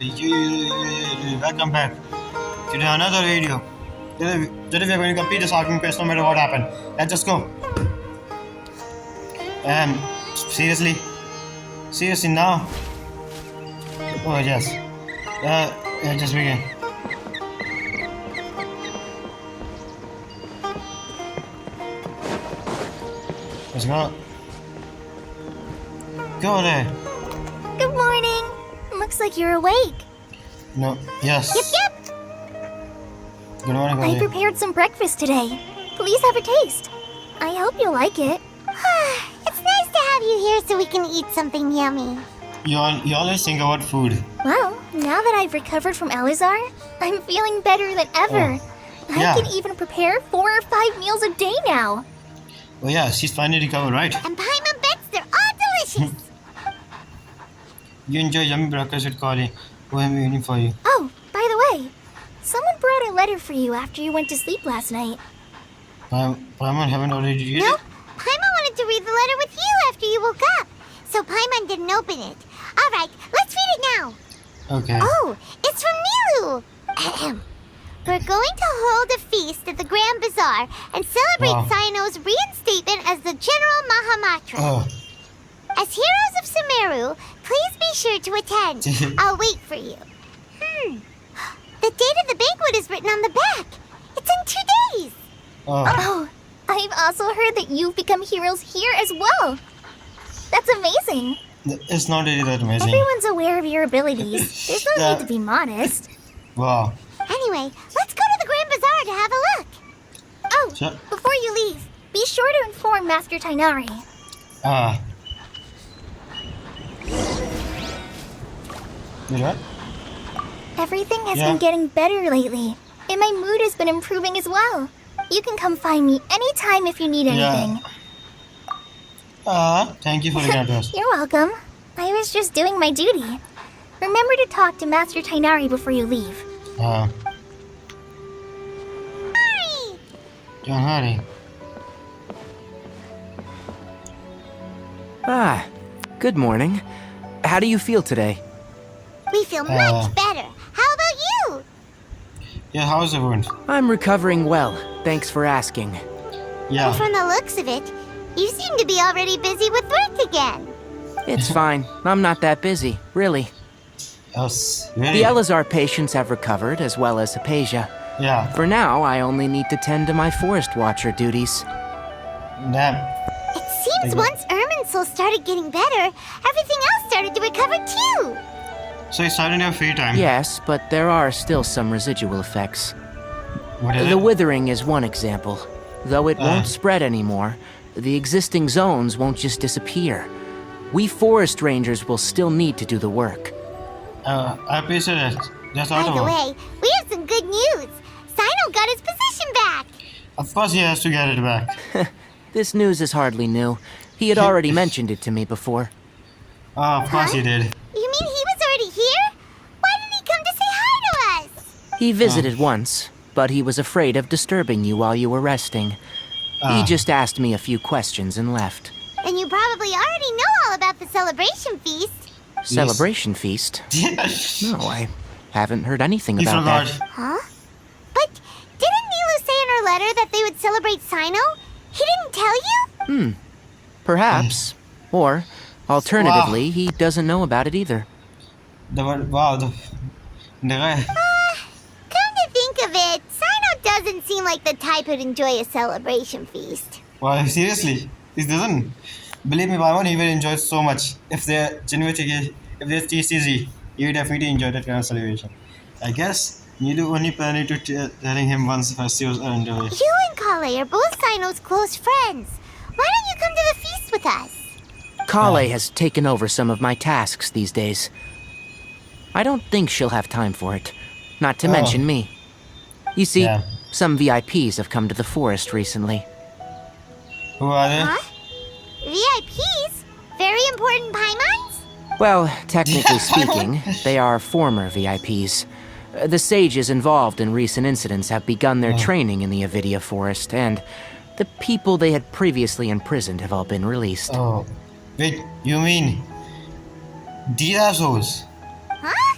Welcome back to another video. Today we are going to complete this argument quest no matter what happened. Let's just go. And seriously now. Oh yes. Yeah, just begin. Let's go. Go there. Good morning. Looks like you're awake. No. Yes. Yep. Good morning. I Golly. prepared some breakfast today. Please have a taste. I hope you'll like it. It's nice to have you here so we can eat something yummy. You always think about food. Well, now that I've recovered from Alizar, I'm feeling better than ever. Yeah. I can even prepare 4 or 5 meals a day now. Oh yeah, she's finally recovered, right? And Paimon bets they're all delicious. You enjoy yummy breakfast with Kali. Oh, I'm waiting for you. Oh, by the way, someone brought a letter for you after you went to sleep last night. Paimon haven't already read Nope. it? Paimon wanted to read the letter with you after you woke up. So Paimon didn't open it. Alright, let's read it now. Okay. Oh, it's from Nilu. Ahem. We're going to hold a feast at the Grand Bazaar and celebrate Wow. Sino's reinstatement as the General Mahamatra. Oh, As heroes of Sumeru, please be sure to attend. I'll wait for you. The date of the banquet is written on the back. It's in 2 days. oh, Oh, I've also heard that you've become heroes here as well. That's amazing. it's not really that amazing. Everyone's aware of your abilities. There's no Yeah. need to be modest. Wow. Anyway, let's go to the Grand Bazaar to have a look. Oh, Sure. before you leave, be sure to inform Master Tainari. Ah. You what? Everything has Yeah. been getting better lately, and my mood has been improving as well. You can come find me anytime if you need anything. Thank you for the address. You're welcome. I was just doing my duty. Remember to talk to Master Tainari before you leave. Hurry! Don't hurry. Ah, good morning. How do you feel today? We feel much better. How about you? Yeah, how's the wound? I'm recovering well, thanks for asking. Yeah. From the looks of it, you seem to be already busy with work again. It's fine, I'm not that busy, really. Yes. Really? The Elazar patients have recovered, as well as Apasia. Yeah. For now, I only need to tend to my Forest Watcher duties. Damn. It seems once Irminsul started getting better, everything else started to recover too. So you started in your free time. Yes, but there are still some residual effects. What is The it? withering is one example. Though it Uh. won't spread anymore, the existing zones won't just disappear. We forest rangers will still need to do the work. I appreciate it. That's By all the about. way, we have some good news. Sino got his position back. Of course he has to get it back. This news is hardly new. He had already mentioned it to me before. Oh, of course he did. You mean he was already here? Why didn't he come to say hi to us? He visited once, but he was afraid of disturbing you while you were resting. He Ah. just asked me a few questions and left. Then you probably already know all about the celebration feast. Celebration feast? No, I haven't heard anything He about forgot. that. Huh? But didn't Nilu say in her letter that they would celebrate Sino? He didn't tell you? Perhaps. Or, alternatively, he doesn't know about it either. The guy. Come to think of it, Sino doesn't seem like the type who'd enjoy a celebration feast. Wow, seriously, he doesn't. Believe me, Paimon, he will enjoy it so much. If they're genuinely, if they're TCZ, he will definitely enjoy that kind of celebration. I guess Nilu only planning to telling him once festivals are underway. You and Kale are both Sino's close friends. Why don't you come to the feast with us? Kale has taken over some of my tasks these days. I don't think she'll have time for it. Not to mention me. You see, Yeah. some VIPs have come to the forest recently. Who are they? Huh? VIPs? Very important Paimons? Well, technically speaking, they are former VIPs. The sages involved in recent incidents have begun their training in the Avidia forest, and the people they had previously imprisoned have all been released. Oh, wait, you mean these are souls? Huh?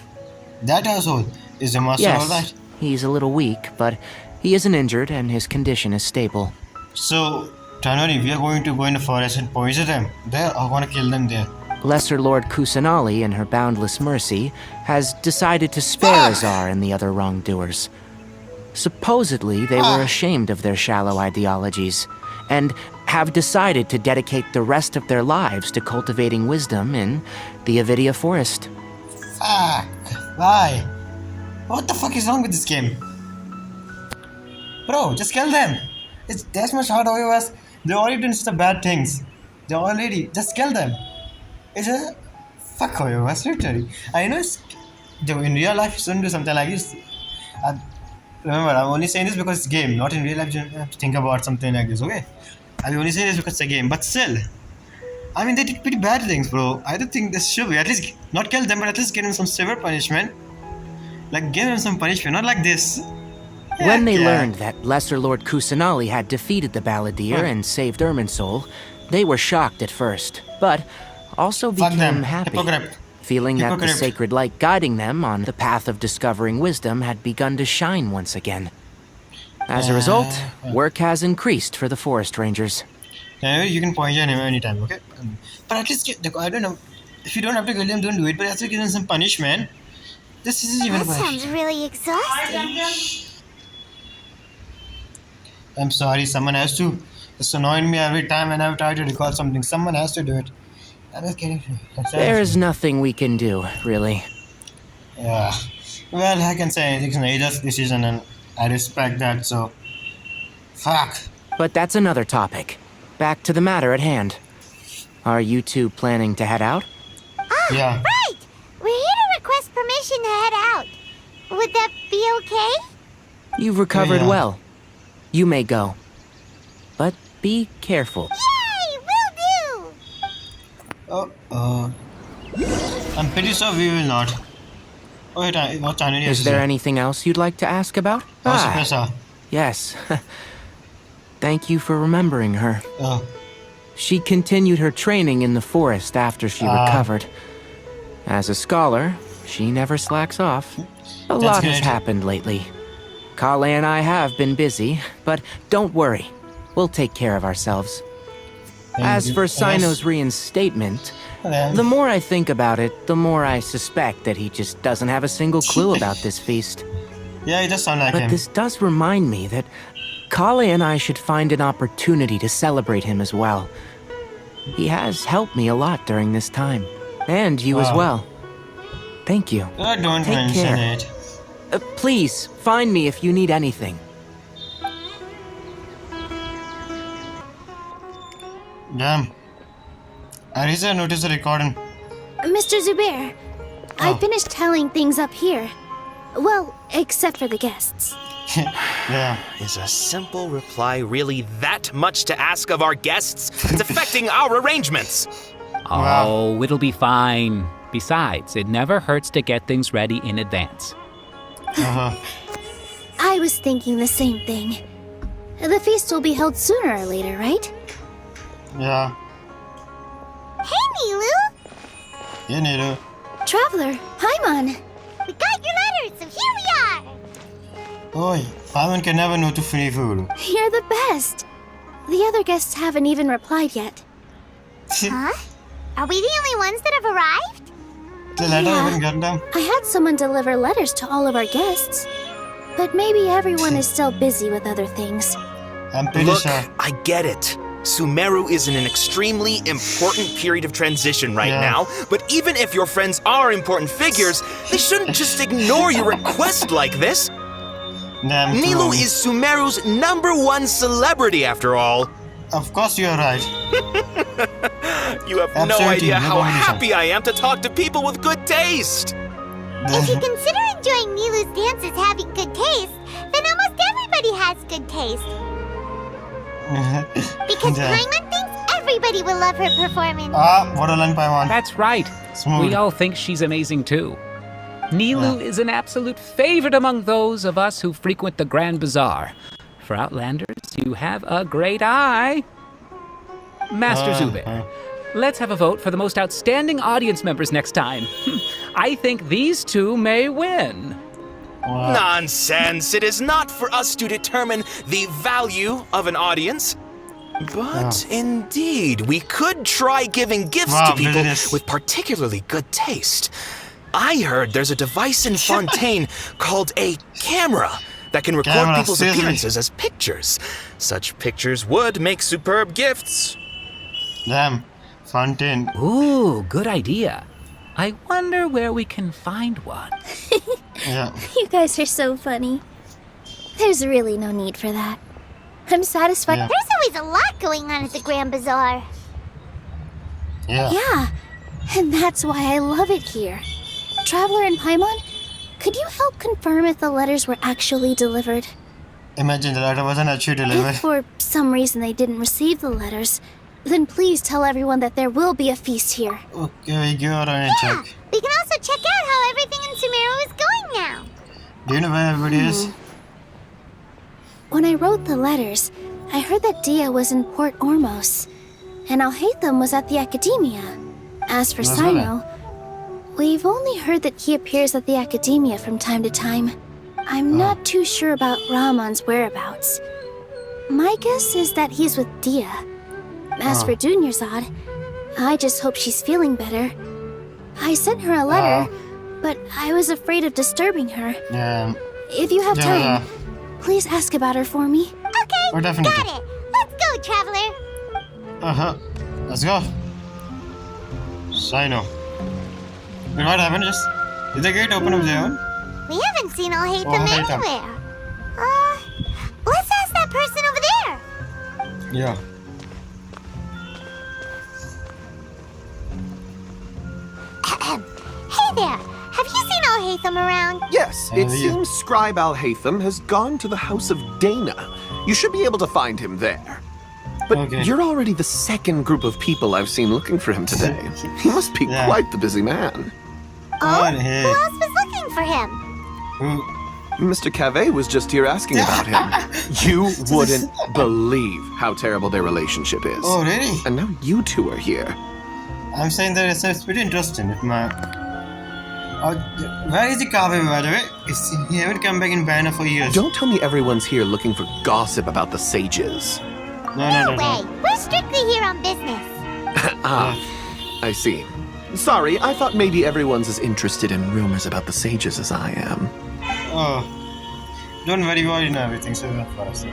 That asshole is the master of Yes, that. he's a little weak, but he isn't injured and his condition is stable. So, Tanori, we are going to go in the forest and poison them. They are going to kill them there. Lesser Lord Kusanali, in her boundless mercy, has decided to spare Azar and the other wrongdoers. Supposedly, they were ashamed of their shallow ideologies, and have decided to dedicate the rest of their lives to cultivating wisdom in the Avidia Forest. Fuck. Why? What the fuck is wrong with this game? Bro, just kill them. It's that much hard over us. They're already doing such bad things. They're already... Just kill them. It's a... Fuck over us, literally. I know it's... In real life, you shouldn't do something like this. Remember, I'm only saying this because it's a game. Not in real life, you have to think about something like this, okay? I'm only saying this because it's a game. But still... I mean, they did pretty bad things, bro. I don't think this should be. At least... Not kill them, but at least give them some severe punishment. Like, give them some punishment. Not like this. When they learned that Lesser Lord Kusanali had defeated the Balladeer and saved Irminsul, they were shocked at first, but also Fuck became them. happy, Hypocrite. feeling that the Hypocrite. sacred light guiding them on the path of discovering wisdom had begun to shine once again. As a result, work has increased for the forest rangers. Yeah, you can poison him anytime, okay? But at least, I don't know. If you don't have to kill them, don't do it. But at least give them some punishment. This isn't even a That sounds punishment. really exhausting. I'm sorry, someone has to. It's annoying me every time when I try to record something. Someone has to do it. I'm not kidding. There is nothing we can do, really. Yeah. Well, I can say it's Aida's decision and I respect that, so. Fuck. But that's another topic. Back to the matter at hand. Are you two planning to head out? Yeah. Right! We're here to request permission to head out. Would that be okay? You've recovered yeah. well. You may go. But be careful. Yay! Will do! I'm pretty sure we will not. Oh, wait, what time Is there anything else you'd like to ask about? Yes. Thank you for remembering her. Oh. She continued her training in the forest after she recovered. As a scholar, she never slacks off. A lot has good. happened lately. Kale and I have been busy, but don't worry. We'll take care of ourselves. As for Sino's reinstatement, the more I think about it, the more I suspect that he just doesn't have a single clue about this feast. Yeah, it does sound like But him. this does remind me that Kale and I should find an opportunity to celebrate him as well. He has helped me a lot during this time. And you as Wow. well. Thank you. Don't Take mention care. it. Please, find me if you need anything. Damn. Arisa noticed the recording. Mr. Zubair, I Oh. finished tallying things up here. Well, except for the guests. Yeah. Is a simple reply really that much to ask of our guests? It's affecting our arrangements. Oh, it'll be fine. Besides, it never hurts to get things ready in advance. I was thinking the same thing. The feast will be held sooner or later, right? Yeah. Hey, Nilu! Yeah, Nero. Traveler, Paimon. We got your letters, so here we are! Oi, Paimon can never know to free food. You're the best. The other guests haven't even replied yet. Huh? Are we the only ones that have arrived? The letter Yeah. even got them. I had someone deliver letters to all of our guests. But maybe everyone is still busy with other things. I'm pretty Look, sure. I get it. Sumeru is in an extremely important period of transition right Yeah. now, but even if your friends are important figures, they shouldn't just ignore your request like this. Damn. Nilu true. is Sumeru's #1 celebrity after all. Of course you're right. You have no Absolutely, idea no how combination. happy I am to talk to people with good taste. If you consider enjoying Nilu's dance as having good taste, then almost everybody has good taste. Because Yeah. Paimon thinks everybody will love her performance. What a line Paimon. That's right. Smooth. We all think she's amazing too. Nilu is an absolute favorite among those of us who frequent the Grand Bazaar. For Outlanders, you have a great eye. Master Zubair, let's have a vote for the most outstanding audience members next time. I think these two may win. Wow. Nonsense! It is not for us to determine the value of an audience. But indeed, we could try giving gifts to people visitors. with particularly good taste. I heard there's a device in Fontaine called a camera that can record Camera, people's seriously? appearances as pictures. Such pictures would make superb gifts. Damn. Fontaine. Ooh, good idea. I wonder where we can find one. Yeah. You guys are so funny. There's really no need for that. I'm satisfied. Yeah. There's always a lot going on at the Grand Bazaar. Yeah. Yeah, and that's why I love it here. Traveler and Paimon, could you help confirm if the letters were actually delivered? Imagine the letter wasn't actually delivered. If for some reason they didn't receive the letters, then please tell everyone that there will be a feast here. Okay, we go around and Yeah, check. we can also check out how everything in Sumeru is going now. Do you know where everybody is? When I wrote the letters, I heard that Dia was in Port Ormos, and Alhaitham was at the Academia. As for That's Sino, we've only heard that he appears at the Academia from time to time. I'm not too sure about Ramon's whereabouts. My guess is that he's with Dia. As for Dunyarzad, I just hope she's feeling better. I sent her a letter, but I was afraid of disturbing her. Yeah. If you have Yeah. time, please ask about her for me. Okay, Oh, definitely. got it. Let's go, Traveler. Uh-huh. Let's go. Sino. Wait, what happened? Just did the gate open up there? We haven't seen Alhaitham Alhaitham. anywhere. Let's ask that person over there. Yeah. Hey there. Have you seen Alhaitham around? Yes, it How are you? seems Scribe Alhaitham has gone to the House of Dana. You should be able to find him there. But Okay. you're already the second group of people I've seen looking for him today. He must be Yeah. quite the busy man. What? Who Hey. else was looking for him? Who? Mr. Cave was just here asking about him. You wouldn't believe how terrible their relationship is. Oh, really? And now you two are here. I'm saying that it's pretty interesting. If my... where is the Kabe, by the way? He haven't come back in Banner for years. Don't tell me everyone's here looking for gossip about the sages. No. Way. We're strictly here on business. Ah, I see. Sorry, I thought maybe everyone's as interested in rumors about the sages as I am. Oh. Don't worry, we already know everything, so enough for us.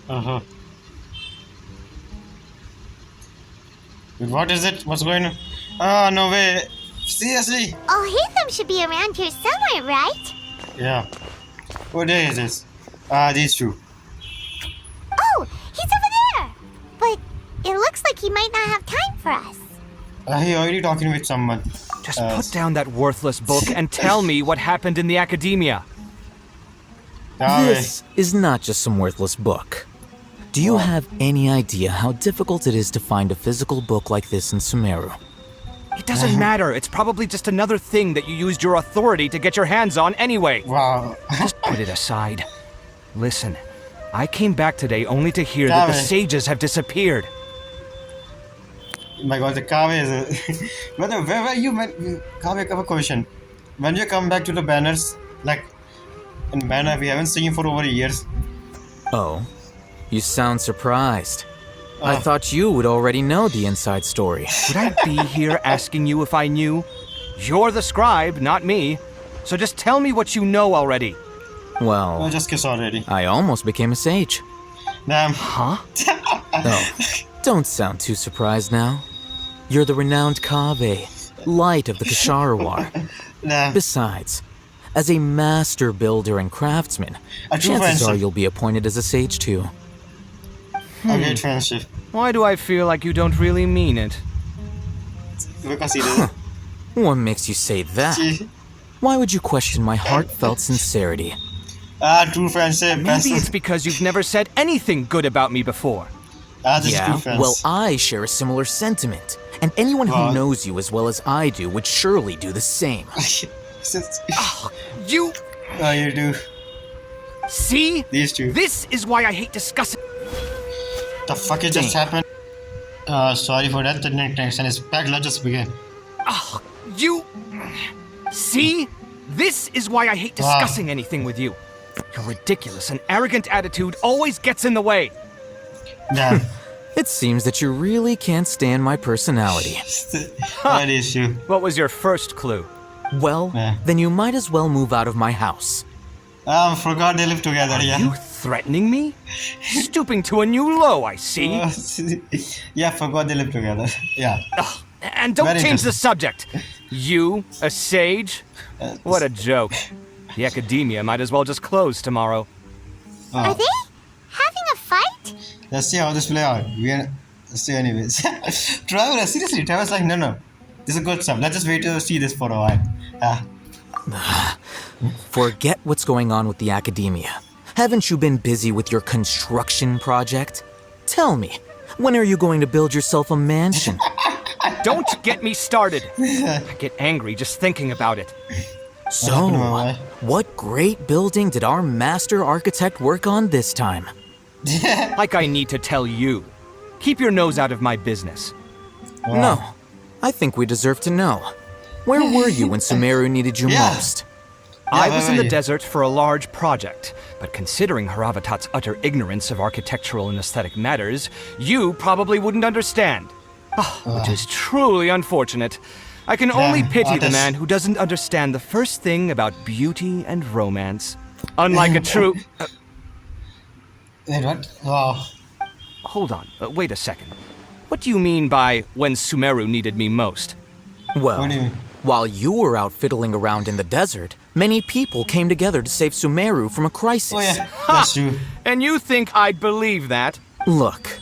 Uh-huh. Wait, what is it? What's going on? Oh, no way. Seriously? Alhaitham should be around here somewhere, right? Yeah. What day is this? These two. Oh, he's over there. But it looks like he might not have time for us. He already talking with someone. Just put down that worthless book and tell me what happened in the academia. This is not just some worthless book. Do you have any idea how difficult it is to find a physical book like this in Sumeru? It doesn't matter. It's probably just another thing that you used your authority to get your hands on anyway. Wow. Just put it aside. Listen, I came back today only to hear that the Damn it. sages have disappeared. My god, the Kabe is a... Brother, where were you when... Kabe, I have a question. When you come back to the banners, like... In Banner, we haven't seen you for over years. Oh, you sound surprised. I Oh. thought you would already know the inside story. Would I be here asking you if I knew? You're the scribe, not me. So just tell me what you know already. Oh, Well, just kiss already. I almost became a sage. Damn. Huh? Oh, don't sound too surprised now. You're the renowned Kave, light of the Kasharawar. Damn. Besides, as a master builder and craftsman, A true chances friendship. are you'll be appointed as a sage too. A great friendship. Why do I feel like you don't really mean it? Because he did What makes you say that? it. Why would you question my heartfelt sincerity? True friendship. Maybe it's because you've never said anything good about me before. This is Yeah, true friends. well, I share a similar sentiment. And anyone Well- who knows you as well as I do would surely do the same. You Oh, you do. see? These two. This is why I hate discussing. The fuck it just happened? Sorry for that. The internet connection is back. Let's just begin. Oh, you... See? This is why I hate discussing anything with you. Your ridiculous and arrogant attitude always gets in the way. Yeah. It seems that you really can't stand my personality. What issue? What was your first clue? Well, then you might as well move out of my house. Forgot they live together, Are yeah. you threatening me? Stooping to a new low, I see. Yeah, forgot they live together. Yeah. Ugh, and don't Very change the interesting. subject. You, a sage? What a joke. The academia might as well just close tomorrow. Are they having a fight? Let's see how this play out. Let's see anyways. Trevor, seriously, Trevor's like, no. This is good stuff. Let's just wait to see this for a while. Forget what's going on with the academia. Haven't you been busy with your construction project? Tell me, when are you going to build yourself a mansion? Don't get me started. I get angry just thinking about it. So, what great building did our master architect work on this time? Like I need to tell you. Keep your nose out of my business. No, I think we deserve to know. Where were you when Sumeru needed you most? I was in the desert for a large project, but considering Haravatat's utter ignorance of architectural and aesthetic matters, you probably wouldn't understand. Which is truly unfortunate. I can only pity the man who doesn't understand the first thing about beauty and romance. Unlike a true... Wait, what? Wow. Hold on, wait a second. What do you mean by when Sumeru needed me most? Well, What do you mean? while you were out fiddling around in the desert, many people came together to save Sumeru from a crisis. Oh yeah, that's true. And you think I'd believe that? Look,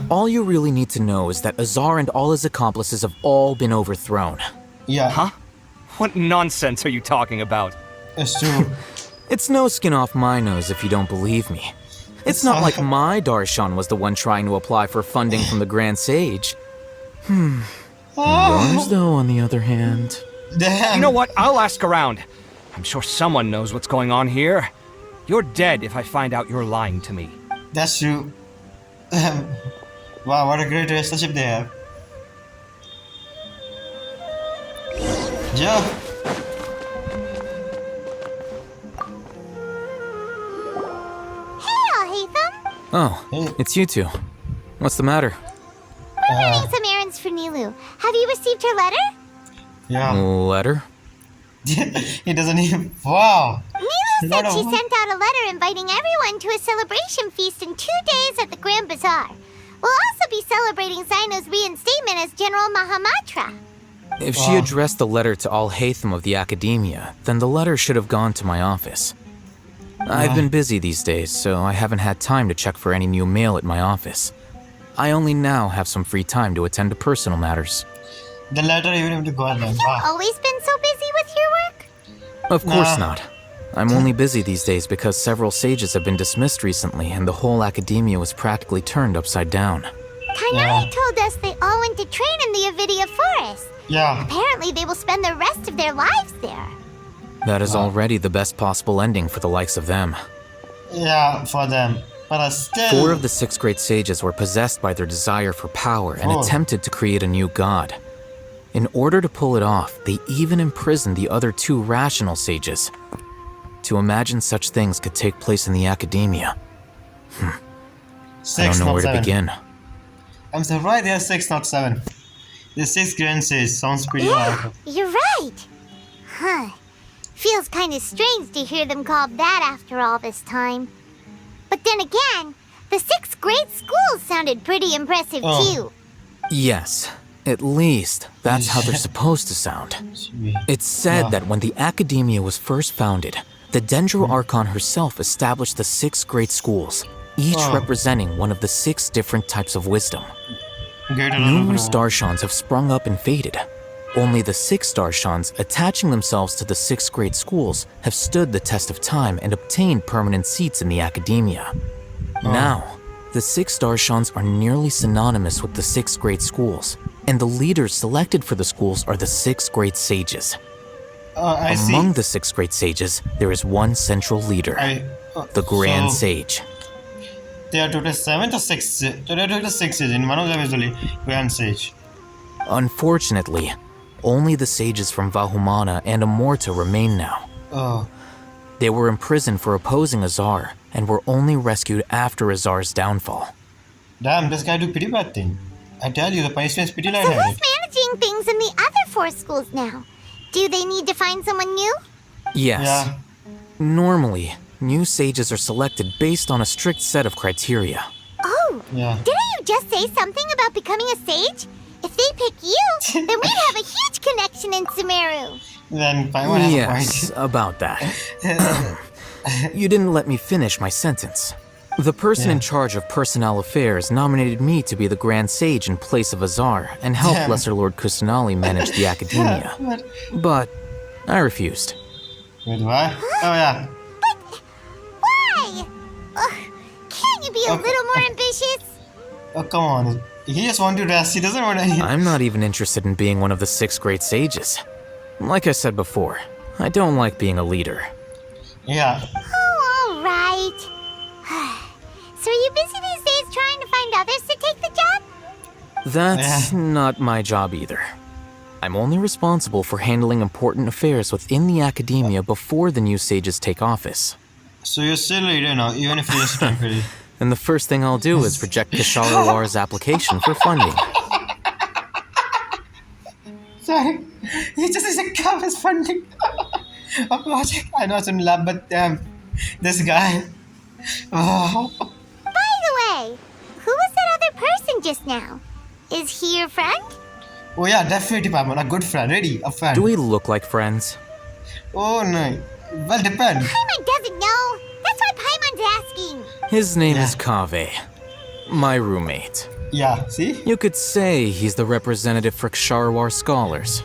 all you really need to know is that Azar and all his accomplices have all been overthrown. Yeah. Huh? What nonsense are you talking about? It's true. It's no skin off my nose if you don't believe me. It's not like my Darshan was the one trying to apply for funding from the Grand Sage. Yours, though, on the other hand. Damn. You know what? I'll ask around. I'm sure someone knows what's going on here. You're dead if I find out you're lying to me. That's true. Wow, what a great relationship they have. Joe. Hey, Alhaitham! Oh, it's you two. What's the matter? We're running some errands for Nilu. Have you received her letter? Yeah. Letter? He doesn't even. Wow. Nilu said she sent out a letter inviting everyone to a celebration feast in 2 days at the Grand Bazaar. We'll also be celebrating Zaino's reinstatement as General Mahamatra. If she addressed the letter to Alhaitham of the Academia, then the letter should have gone to my office. I've been busy these days, so I haven't had time to check for any new mail at my office. I only now have some free time to attend to personal matters. The letter even have to go on. Wow. Always been so busy with your work? Of course not. I'm only busy these days because several sages have been dismissed recently and the whole academia was practically turned upside down. Kainari told us they all went to train in the Avidia Forest. Yeah. Apparently they will spend the rest of their lives there. That is already the best possible ending for the likes of them. Yeah, for them. But still. 4 of the 6 great sages were possessed by their desire for power and attempted to create a new god. In order to pull it off, they even imprisoned the other 2 rational sages. To imagine such things could take place in the academia. I don't know where to begin. I'm surprised they are 6, not 7. The 6 grand sages sounds pretty Yeah, you're right. Huh. Feels kind of strange to hear them called that after all this time. But then again, the 6 great schools sounded pretty impressive too. Yes, at least that's how they're supposed to sound. It's said that when the academia was first founded, the Dendro Archon herself established the 6 great schools, each representing one of the 6 different types of wisdom. Numerous Darshans have sprung up and faded. Only the 6 Darshans attaching themselves to the 6 great schools have stood the test of time and obtained permanent seats in the academia. Now, the 6 Darshans are nearly synonymous with the 6 great schools, and the leaders selected for the schools are the 6 great sages. Among the 6 great sages, there is one central leader, the Grand Sage. there are total 7 or 6. So there are total 6 sages. In one of them is only Grand Sage. Unfortunately, only the sages from Vahumana and Amorta remain now. Oh, They were imprisoned for opposing Azar and were only rescued after Azar's downfall. damn, this guy do pretty bad thing. I tell you, the punishment is pretty So lightheaded. who's managing things in the other 4 schools now? Do they need to find someone new? Yes. Yeah. Normally, new sages are selected based on a strict set of criteria. Oh, Yeah. didn't you just say something about becoming a sage? If they pick you, then we'd have a huge connection in Sumeru. Then Paimon has a Yes, point. about that. You didn't let me finish my sentence. The person in charge of personnel affairs nominated me to be the Grand Sage in place of Azar and help Damn. Lesser Lord Kusanali manage the academia. What? But I refused. Wait, why? Oh, yeah. Why? Ugh, can't you be a Okay. little more ambitious? Oh, come on. He just wants to rest. He doesn't want to. I'm not even interested in being one of the 6 great sages. Like I said before, I don't like being a leader. Yeah. Oh, all right. So are you busy these days trying to find others to take the job? That's not my job either. I'm only responsible for handling important affairs within the academia before the new sages take office. So you're still a leader now, even if you're just temporary. And the first thing I'll do is reject Kisharawar's application for funding. Sorry. He just is a cup is funding a project. I know it's in lab, but damn. This guy. Oh. By the way, who was that other person just now? Is he your friend? Oh, yeah, definitely, Paimon. A good friend. Really, a friend. Do we look like friends? Oh, no. Well, depends. Paimon doesn't know. That's why Paimon's asking. His name Yeah. is Kaveh, my roommate. Yeah, see? You could say he's the representative for Ksharawar scholars,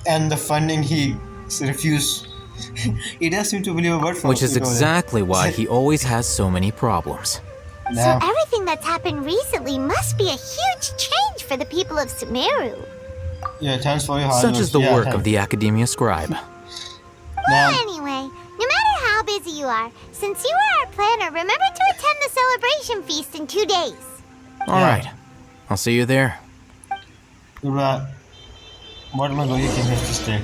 And the funding he refused. He does seem to believe a word from which is people. exactly why he always has so many problems. Yeah. So everything that's happened recently must be a huge change for the people of Sumeru. Yeah, thanks for your hard Such work. is the Yeah, work thanks. of the Academia Scribe. Now, Anyway, no matter how busy you are, since you are our planner, remember to attend the celebration feast in 2 days. All right, I'll see you there. goodbye. What am I going to give to stay?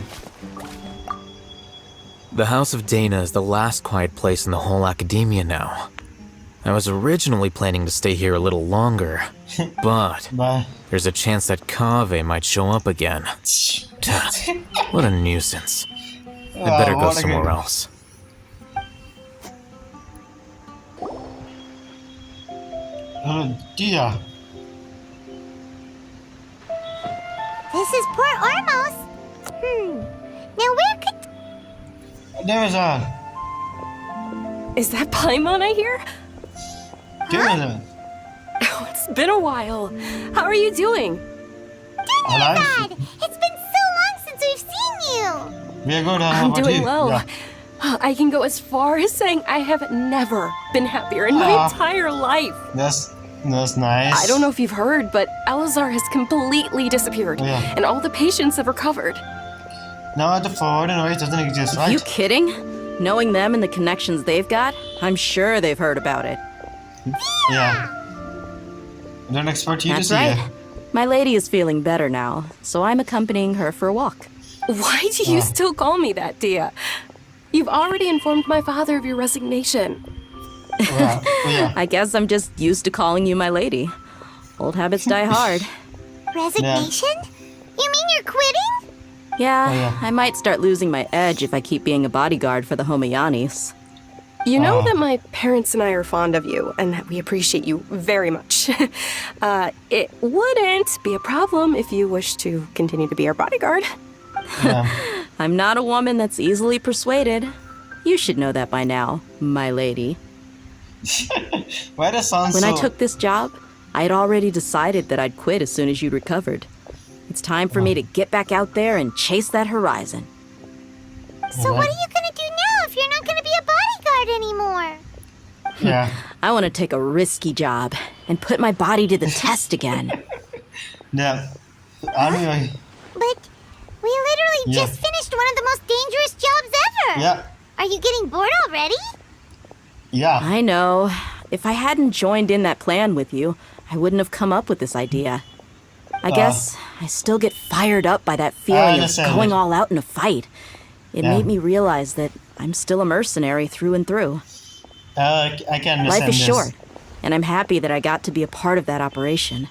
The House of Dana is the last quiet place in the whole Academia now. I was originally planning to stay here a little longer, but Bye. there's a chance that Kaveh might show up again. What a nuisance. I better go what a somewhere good- else. Oh, dear. This is Port Ormos. Now where could... There was a. Is that Paimon I hear? There was a. Oh, it's been a while. How are you doing? Alive? Dad, it's been so long since we've seen you. We are good. How I'm about doing you? well. Yeah. I can go as far as saying I have never been happier in my entire life. That's nice. I don't know if you've heard, but Elazar has completely disappeared, Yeah. and all the patients have recovered. Now the forward noise doesn't exist, right? You kidding? Knowing them and the connections they've got, I'm sure they've heard about it. Yeah. I don't expect you That's to see right. it. My lady is feeling better now, so I'm accompanying her for a walk. Why do you still call me that, Dia? You've already informed my father of your resignation. Yeah. I guess I'm just used to calling you my lady. Old habits die hard. Resignation? You mean you're quitting? Yeah, I might start losing my edge if I keep being a bodyguard for the Homayanis. You know that my parents and I are fond of you, and that we appreciate you very much. It wouldn't be a problem if you wish to continue to be our bodyguard. Yeah. I'm not a woman that's easily persuaded. You should know that by now, my lady. Why does sound When so... I took this job, I had already decided that I'd quit as soon as you'd recovered. It's time for me to get back out there and chase that horizon. So what are you gonna do now if you're not gonna be a bodyguard anymore? Yeah. I want to take a risky job and put my body to the test again. Yeah. Anyway. But we literally Yeah. just finished one of the most dangerous jobs ever. Yeah. Are you getting bored already? Yeah. I know. if I hadn't joined in that plan with you, I wouldn't have come up with this idea. I guess I still get fired up by that feeling of going all out in a fight. It made me realize that I'm still a mercenary through and through. I can understand. Life is this. short, and I'm happy that I got to be a part of that operation.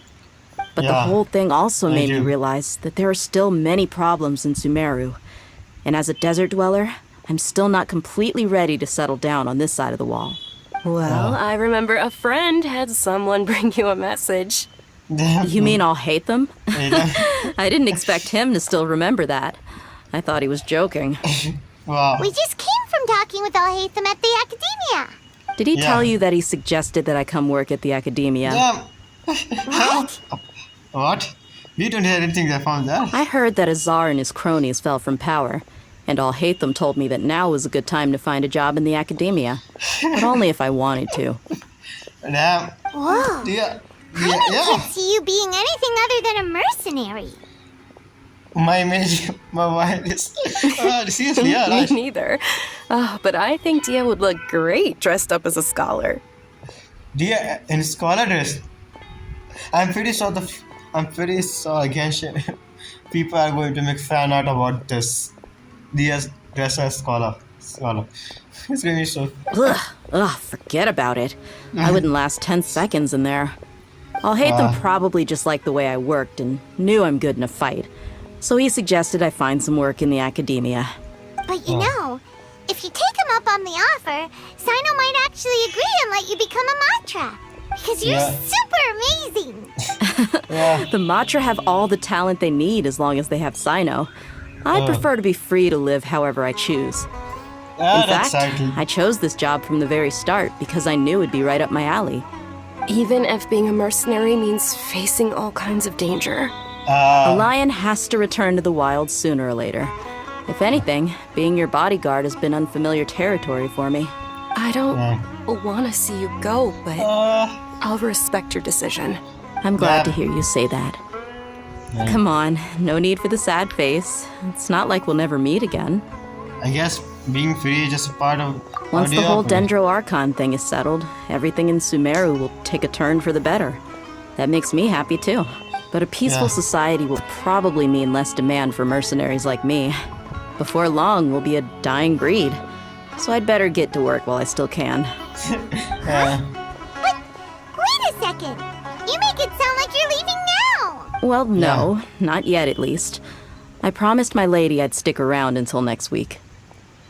But the whole thing also made me realize that there are still many problems in Sumeru. And as a desert dweller, I'm still not completely ready to settle down on this side of the wall. Well, I remember a friend had someone bring you a message. You mean I'll hate them? I didn't expect him to still remember that. I thought he was joking. Wow. We just came from talking with Alhaitham at the Academia. Did he tell you that he suggested that I come work at the Academia? What? We don't hear anything from that. I heard that Azar and his cronies fell from power, and Alhaitham told me that now was a good time to find a job in the Academia. But only if I wanted to. Damn. Whoa. I can't see you being anything other than a mercenary. My image, my mind is... seriously, yeah, Me right. neither. But I think Dia would look great dressed up as a scholar. Dia in scholar dress. I'm pretty sure genshin people are going to make fan art about this. Dia's dress as scholar. It's going to be so... Ugh, forget about it. I wouldn't last 10 seconds in there. Alhaitham probably just liked the way I worked and knew I'm good in a fight. So he suggested I find some work in the Academia. But you know, if you take him up on the offer, Sino might actually agree and let you become a Matra. Because you're super amazing. The Matra have all the talent they need as long as they have Sino. I prefer to be free to live however I choose. In fact, I chose this job from the very start because I knew it'd be right up my alley. Even if being a mercenary means facing all kinds of danger. A lion has to return to the wild sooner or later. If anything, being your bodyguard has been unfamiliar territory for me. I don't want to see you go, but I'll respect your decision. I'm glad to hear you say that. Come on, no need for the sad face. It's not like we'll never meet again. I guess being free is just a part of... Once the whole Dendro Archon thing is settled, everything in Sumeru will take a turn for the better. That makes me happy too. But a peaceful society will probably mean less demand for mercenaries like me. Before long, we'll be a dying breed. So I'd better get to work while I still can. But wait a second. You make it sound like you're leaving now. Well, no, not yet at least. I promised my lady I'd stick around until next week.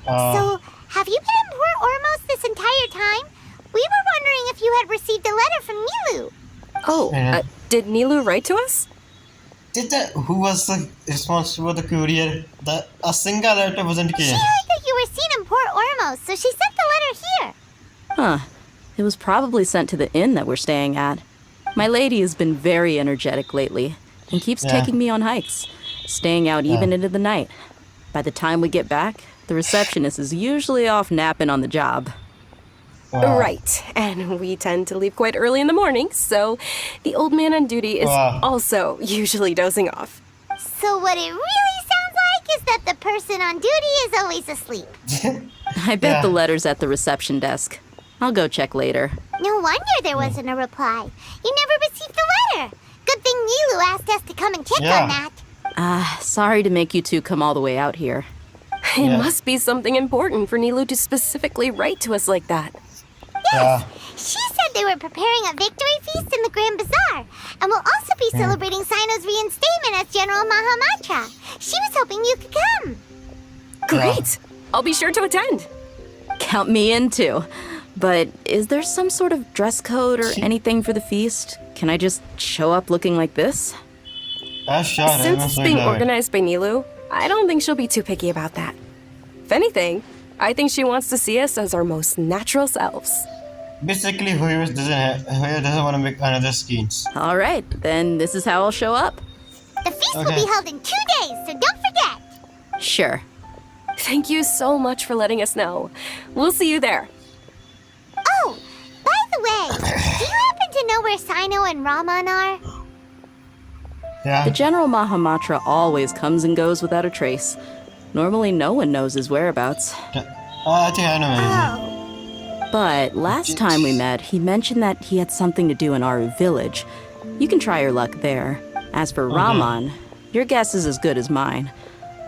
So, have you been in Port Ormos this entire time? We were wondering if you had received a letter from Nilu. Oh, did Nilu write to us? Who was responsible for the courier? A single letter wasn't came. She heard that you were seen in Port Ormos, so she sent the letter here. Huh. It was probably sent to the inn that we're staying at. My lady has been very energetic lately and keeps taking me on hikes, staying out even into the night. By the time we get back, the receptionist is usually off napping on the job. Right, and we tend to leave quite early in the morning, so the old man on duty is also usually dozing off. So what it really sounds like is that the person on duty is always asleep. I bet the letter's at the reception desk. I'll go check later. No wonder there wasn't a reply. You never received the letter. Good thing Nilu asked us to come and check on that. Sorry to make you two come all the way out here. It must be something important for Nilu to specifically write to us like that. Yes, she said they were preparing a victory feast in the Grand Bazaar, and will also be celebrating Sino's reinstatement as General Mahamatra. She was hoping you could come. Great! I'll be sure to attend. Count me in too. But is there some sort of dress code or anything for the feast? Can I just show up looking like this? Since it's being organized by Nilu, I don't think she'll be too picky about that. If anything, I think she wants to see us as our most natural selves. Basically, whoever doesn't want to make another skins. All right, then this is how I'll show up. The feast will be held in 2 days, so don't forget. Sure. Thank you so much for letting us know. We'll see you there. Oh, by the way, do you happen to know where Sino and Raman are? The General Mahamatra always comes and goes without a trace. Normally, no one knows his whereabouts. I think I know. But last time we met, he mentioned that he had something to do in Aru Village. You can try your luck there. As for Rahman, your guess is as good as mine.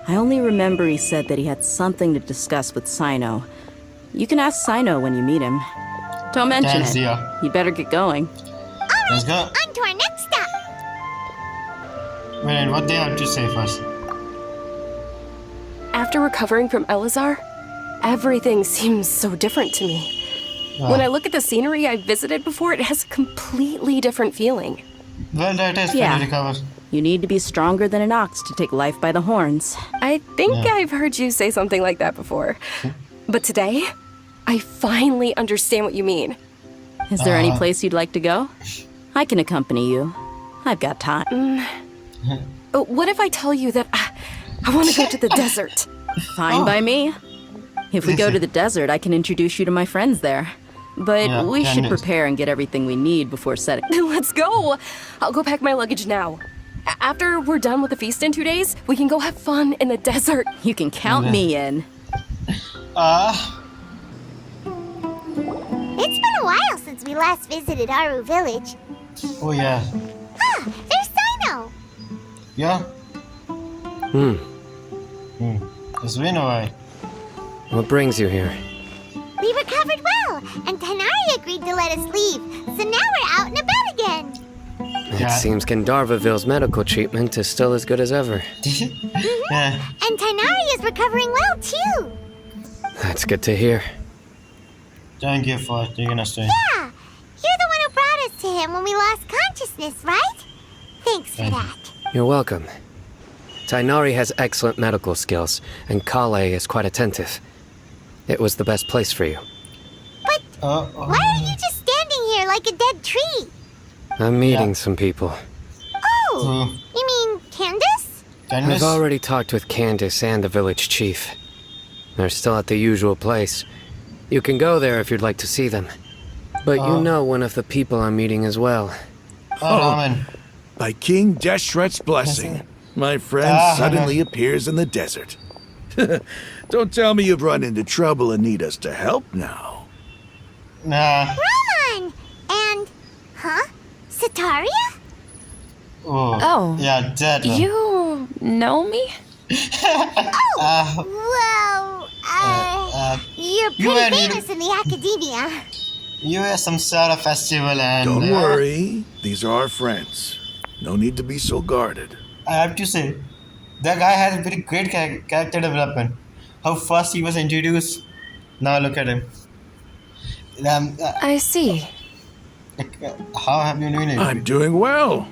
I only remember he said that he had something to discuss with Sino. You can ask Sino when you meet him. Don't mention Thanks, it. Dia. You better get going. Let's go. On to our next stop. Wait, what they have to say first? After recovering from Elazar, everything seems so different to me. When I look at the scenery I visited before, it has a completely different feeling. Well, that is Yeah. pretty recover. You need to be stronger than an ox to take life by the horns. I think I've heard you say something like that before. But today, I finally understand what you mean. Is there any place you'd like to go? I can accompany you. I've got time. What if I tell you that I want to go to the desert? Fine by me. If we go to the desert, I can introduce you to my friends there. But Yeah, we should Candace. prepare and get everything we need before setting. Let's go! I'll go pack my luggage now. After we're done with the feast in 2 days, we can go have fun in the desert. You can count me in. It's been a while since we last visited Aru Village. Oh yeah. There's Sino. Yeah. It's been a while. What brings you here? We recovered well, and Tanari agreed to let us leave. So now we're out and about again. It seems Gandharvaville's medical treatment is still as good as ever. Yeah. And Tanari is recovering well too. That's good to hear. Thank you for taking us there. Yeah, you're the one who brought us to him when we lost consciousness, right? Thanks for that. You're welcome. Tainari has excellent medical skills, and Kale is quite attentive. It was the best place for you. But why are you just standing here like a dead tree? I'm meeting some people. Oh, you mean Candace? I've already talked with Candace and the village chief. They're still at the usual place. You can go there if you'd like to see them. But you know one of the people I'm meeting as well. Ramen. By King Deshret's blessing, my friend suddenly appears in the desert. Don't tell me you've run into trouble and need us to help now. Nah. Raman! And, Sataria? Oh. Yeah, that one. You know me? You're you pretty and- famous in the academia. You were some sort of festival and... Don't worry, these are our friends. No need to be so guarded. I have to say, that guy has a very great character development. How fast he was introduced. Now look at him. I see. How have you doing it? I'm doing well.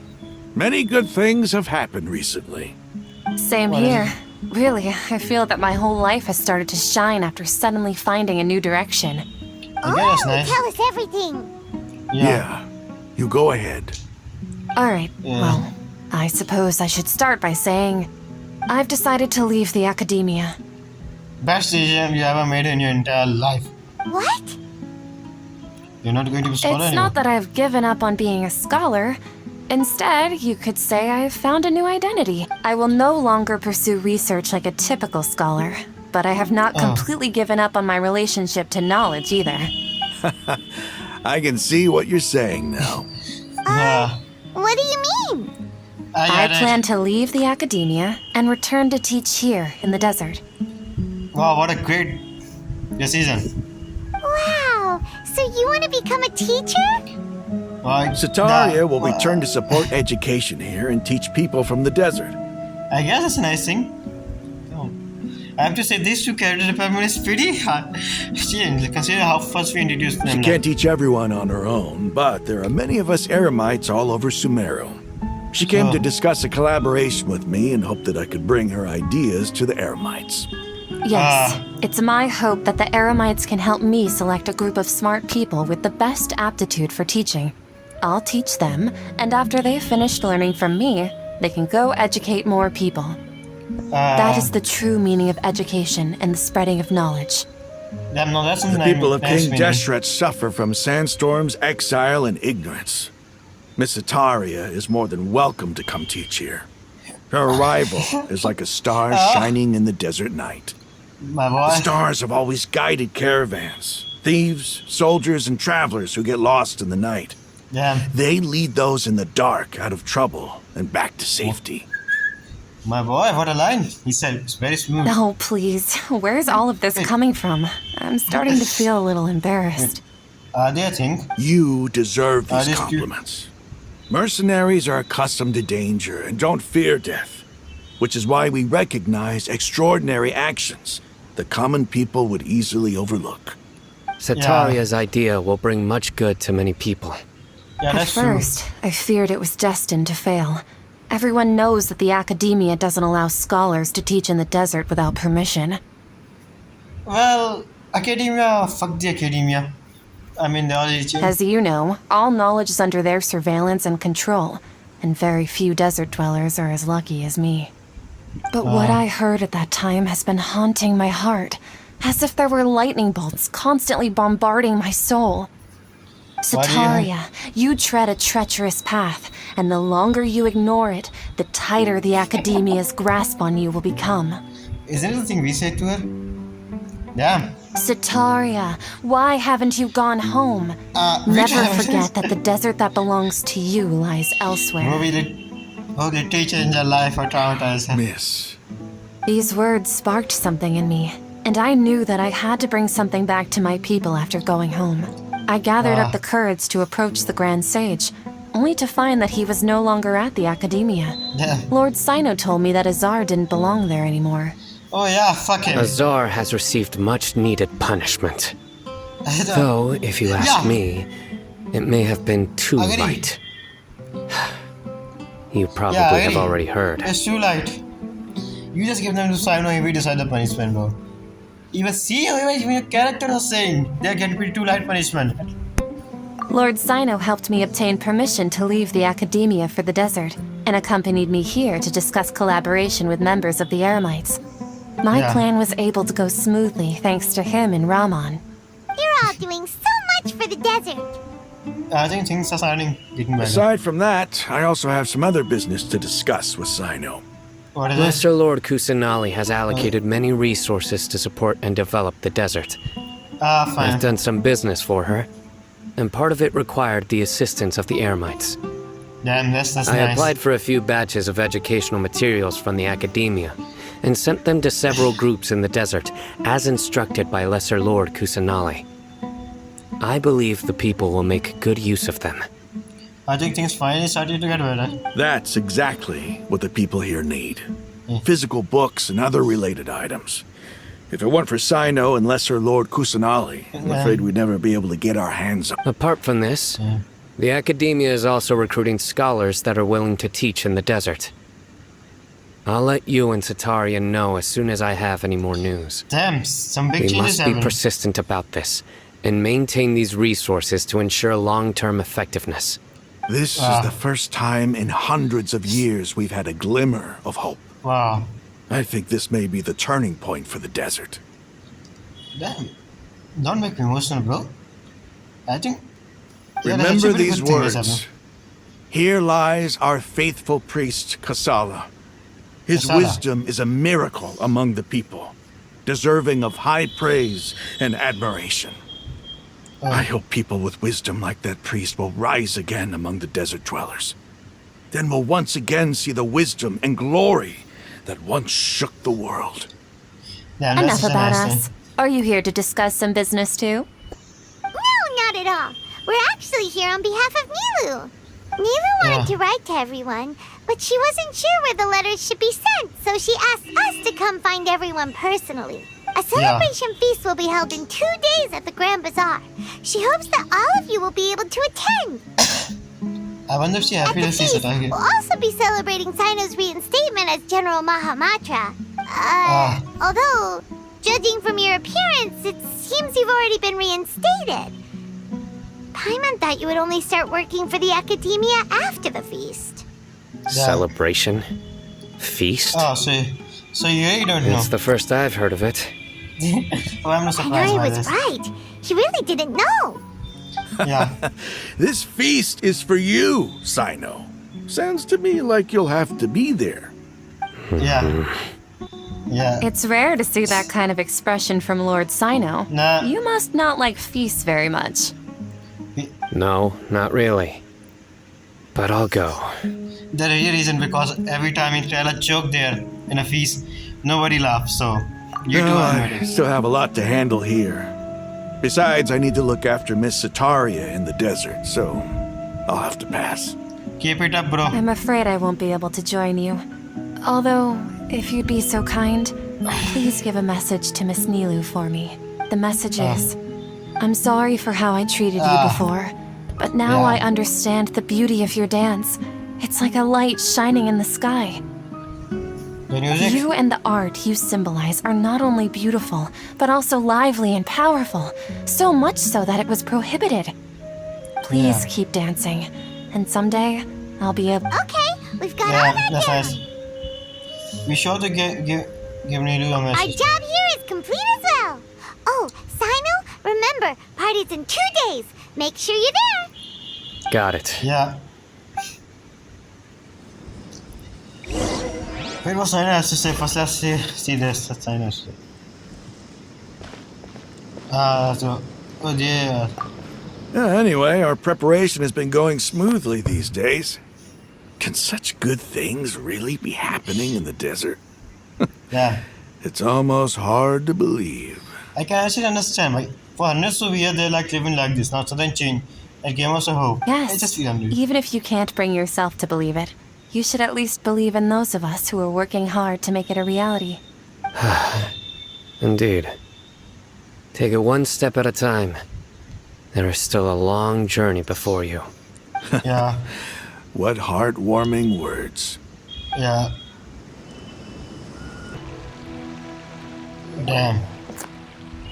Many good things have happened recently. Same here. Really, I feel that my whole life has started to shine after suddenly finding a new direction. that's nice. Tell us everything. Yeah. You go ahead. Alright, well, I suppose I should start by saying I've decided to leave the academia. Best decision you ever made in your entire life. What? You're not going to be a scholar It's anymore. not that I've given up on being a scholar. Instead, you could say I've found a new identity. I will no longer pursue research like a typical scholar, but I have not completely given up on my relationship to knowledge either. I can see what you're saying now. What do you mean? I plan to leave the academia and return to teach here in the desert. Wow, what a great decision. Wow, so you want to become a teacher? Sataria will return to support education here and teach people from the desert. I guess that's a nice thing. I have to say, these two character development is pretty hard. Consider how first we introduced them. She can't teach everyone on her own, but there are many of us Eremites all over Sumeru. She came to discuss a collaboration with me and hoped that I could bring her ideas to the Eremites. Yes, it's my hope that the Eremites can help me select a group of smart people with the best aptitude for teaching. I'll teach them, and after they've finished learning from me, they can go educate more people. That is the true meaning of education and the spreading of knowledge. The people of King Deshret suffer from sandstorms, exile, and ignorance. Miss Sataria is more than welcome to come teach here. Her arrival is like a star shining in the desert night. My boy. The stars have always guided caravans, Thieves, soldiers, and travelers who get lost in the night. Yeah. They lead those in the dark out of trouble and back to safety. My boy, what a line. He said it's very smooth. Oh, please. Where's all of this coming from? I'm starting to feel a little embarrassed. They think. You deserve these This compliments. Mercenaries are accustomed to danger and don't fear death, which is why we recognize extraordinary actions that common people would easily overlook. Sataria's idea will bring much good to many people. Yeah, At that's true. first, I feared it was destined to fail. Everyone knows that the academia doesn't allow scholars to teach in the desert without permission. Well, academia, fuck the academia. I mean, they already changed. As you know, all knowledge is under their surveillance and control, and very few desert dwellers are as lucky as me. But what I heard at that time has been haunting my heart, as if there were lightning bolts constantly bombarding my soul. Sataria, you tread a treacherous path, and the longer you ignore it, the tighter the academia's grasp on you will become. Isn't it the thing we said to her? Damn. Sataria, why haven't you gone home? Never forget that the desert that belongs to you lies elsewhere. Will the teacher in your life or traumatize her? Miss. These words sparked something in me, and I knew that I had to bring something back to my people after going home. I gathered up the courage to approach the Grand Sage, only to find that he was no longer at the Academia. Yeah. Lord Sino told me that Azar didn't belong there anymore. Oh yeah, fuck him. Azar has received much needed punishment. Though, if you ask me, it may have been too light. You probably have already heard. It's too light. You just give them to Sino and we decide the punishment, bro. Even your character was saying they're getting pretty too light punishment. Lord Sino helped me obtain permission to leave the Academia for the desert, and accompanied me here to discuss collaboration with members of the Eremites. My plan was able to go smoothly thanks to him and Rahman. You're all doing so much for the desert. I think things are getting better. Aside from that, I also have some other business to discuss with Sino. What is it? Lesser Lord Kusanali has allocated many resources to support and develop the desert. Fine. I've done some business for her, and part of it required the assistance of the Eremites. Damn, that's I nice. applied for a few batches of educational materials from the Academia, and sent them to several groups in the desert, as instructed by Lesser Lord Kusanali. I believe the people will make good use of them. I think things finally started to get better. That's exactly what the people here need. Physical books and other related items. If it weren't for Sino and Lesser Lord Kusanali, I'm afraid we'd never be able to get our hands on. Apart from this, the Academia is also recruiting scholars that are willing to teach in the desert. I'll let you and Sataria know as soon as I have any more news. Damn, some big We changes must be happening. persistent about this, and maintain these resources to ensure long-term effectiveness. This is the first time in hundreds of years we've had a glimmer of hope. Wow. I think this may be the turning point for the desert. Damn. Don't make me emotional, bro. I think... Remember these words. Here lies our faithful priest, Kasala. His wisdom is a miracle among the people, deserving of high praise and admiration. I hope people with wisdom like that priest will rise again among the desert dwellers. Then we'll once again see the wisdom and glory that once shook the world. Enough about us. Are you here to discuss some business too? No, not at all. We're actually here on behalf of Nilu. Nilu wanted to write to everyone, but she wasn't sure where the letters should be sent, so she asked us to come find everyone personally. A celebration feast will be held in 2 days at the Grand Bazaar. She hopes that all of you will be able to attend. I wonder if she happy to see Sataria. We'll also be celebrating Sino's reinstatement as General Mahamatra. Although, judging from your appearance, it seems you've already been reinstated. Paimon thought you would only start working for the Academia after the feast. Celebration? Feast? Oh, so you really don't know. It's the first I've heard of it. Oh, I'm not surprised I by was this. right. He really didn't know. Yeah. This feast is for you, Sino. Sounds to me like you'll have to be there. Yeah. Yeah. It's rare to see that kind of expression from Lord Sino. Nah. You must not like feasts very much. No, not really. But I'll go. The real reason because every time you tell a joke there in a feast, nobody laughs. So you two are I ready. still have a lot to handle here. Besides, I need to look after Miss Sataria in the desert, so I'll have to pass. Keep it up, bro. I'm afraid I won't be able to join you. Although, if you'd be so kind, please give a message to Miss Nilu for me. The message is, I'm sorry for how I treated you before, but now I understand the beauty of your dance. It's like a light shining in the sky. The music? You and the art you symbolize are not only beautiful, but also lively and powerful. So much so that it was prohibited. Please keep dancing, and someday I'll be able. Okay, we've got all that that's down. nice. Be sure to give Nilu a Our message. job here is complete as well. Oh, Sino, remember, party's in 2 days. Make sure you're there. Got it. Yeah. Wait, what Sino has to say? First, let's see this. What Sino has to say. Oh dear. Anyway, our preparation has been going smoothly these days. Can such good things really be happening in the desert? Yeah. It's almost hard to believe. I can actually understand. Like, for hundreds of years, they're like living like this. Now, sudden change. It gave us a hope. I just Yes, feel unreal. even if you can't bring yourself to believe it, you should at least believe in those of us who are working hard to make it a reality. Indeed. Take it one step at a time. There is still a long journey before you. Yeah. What heartwarming words. Yeah. Damn.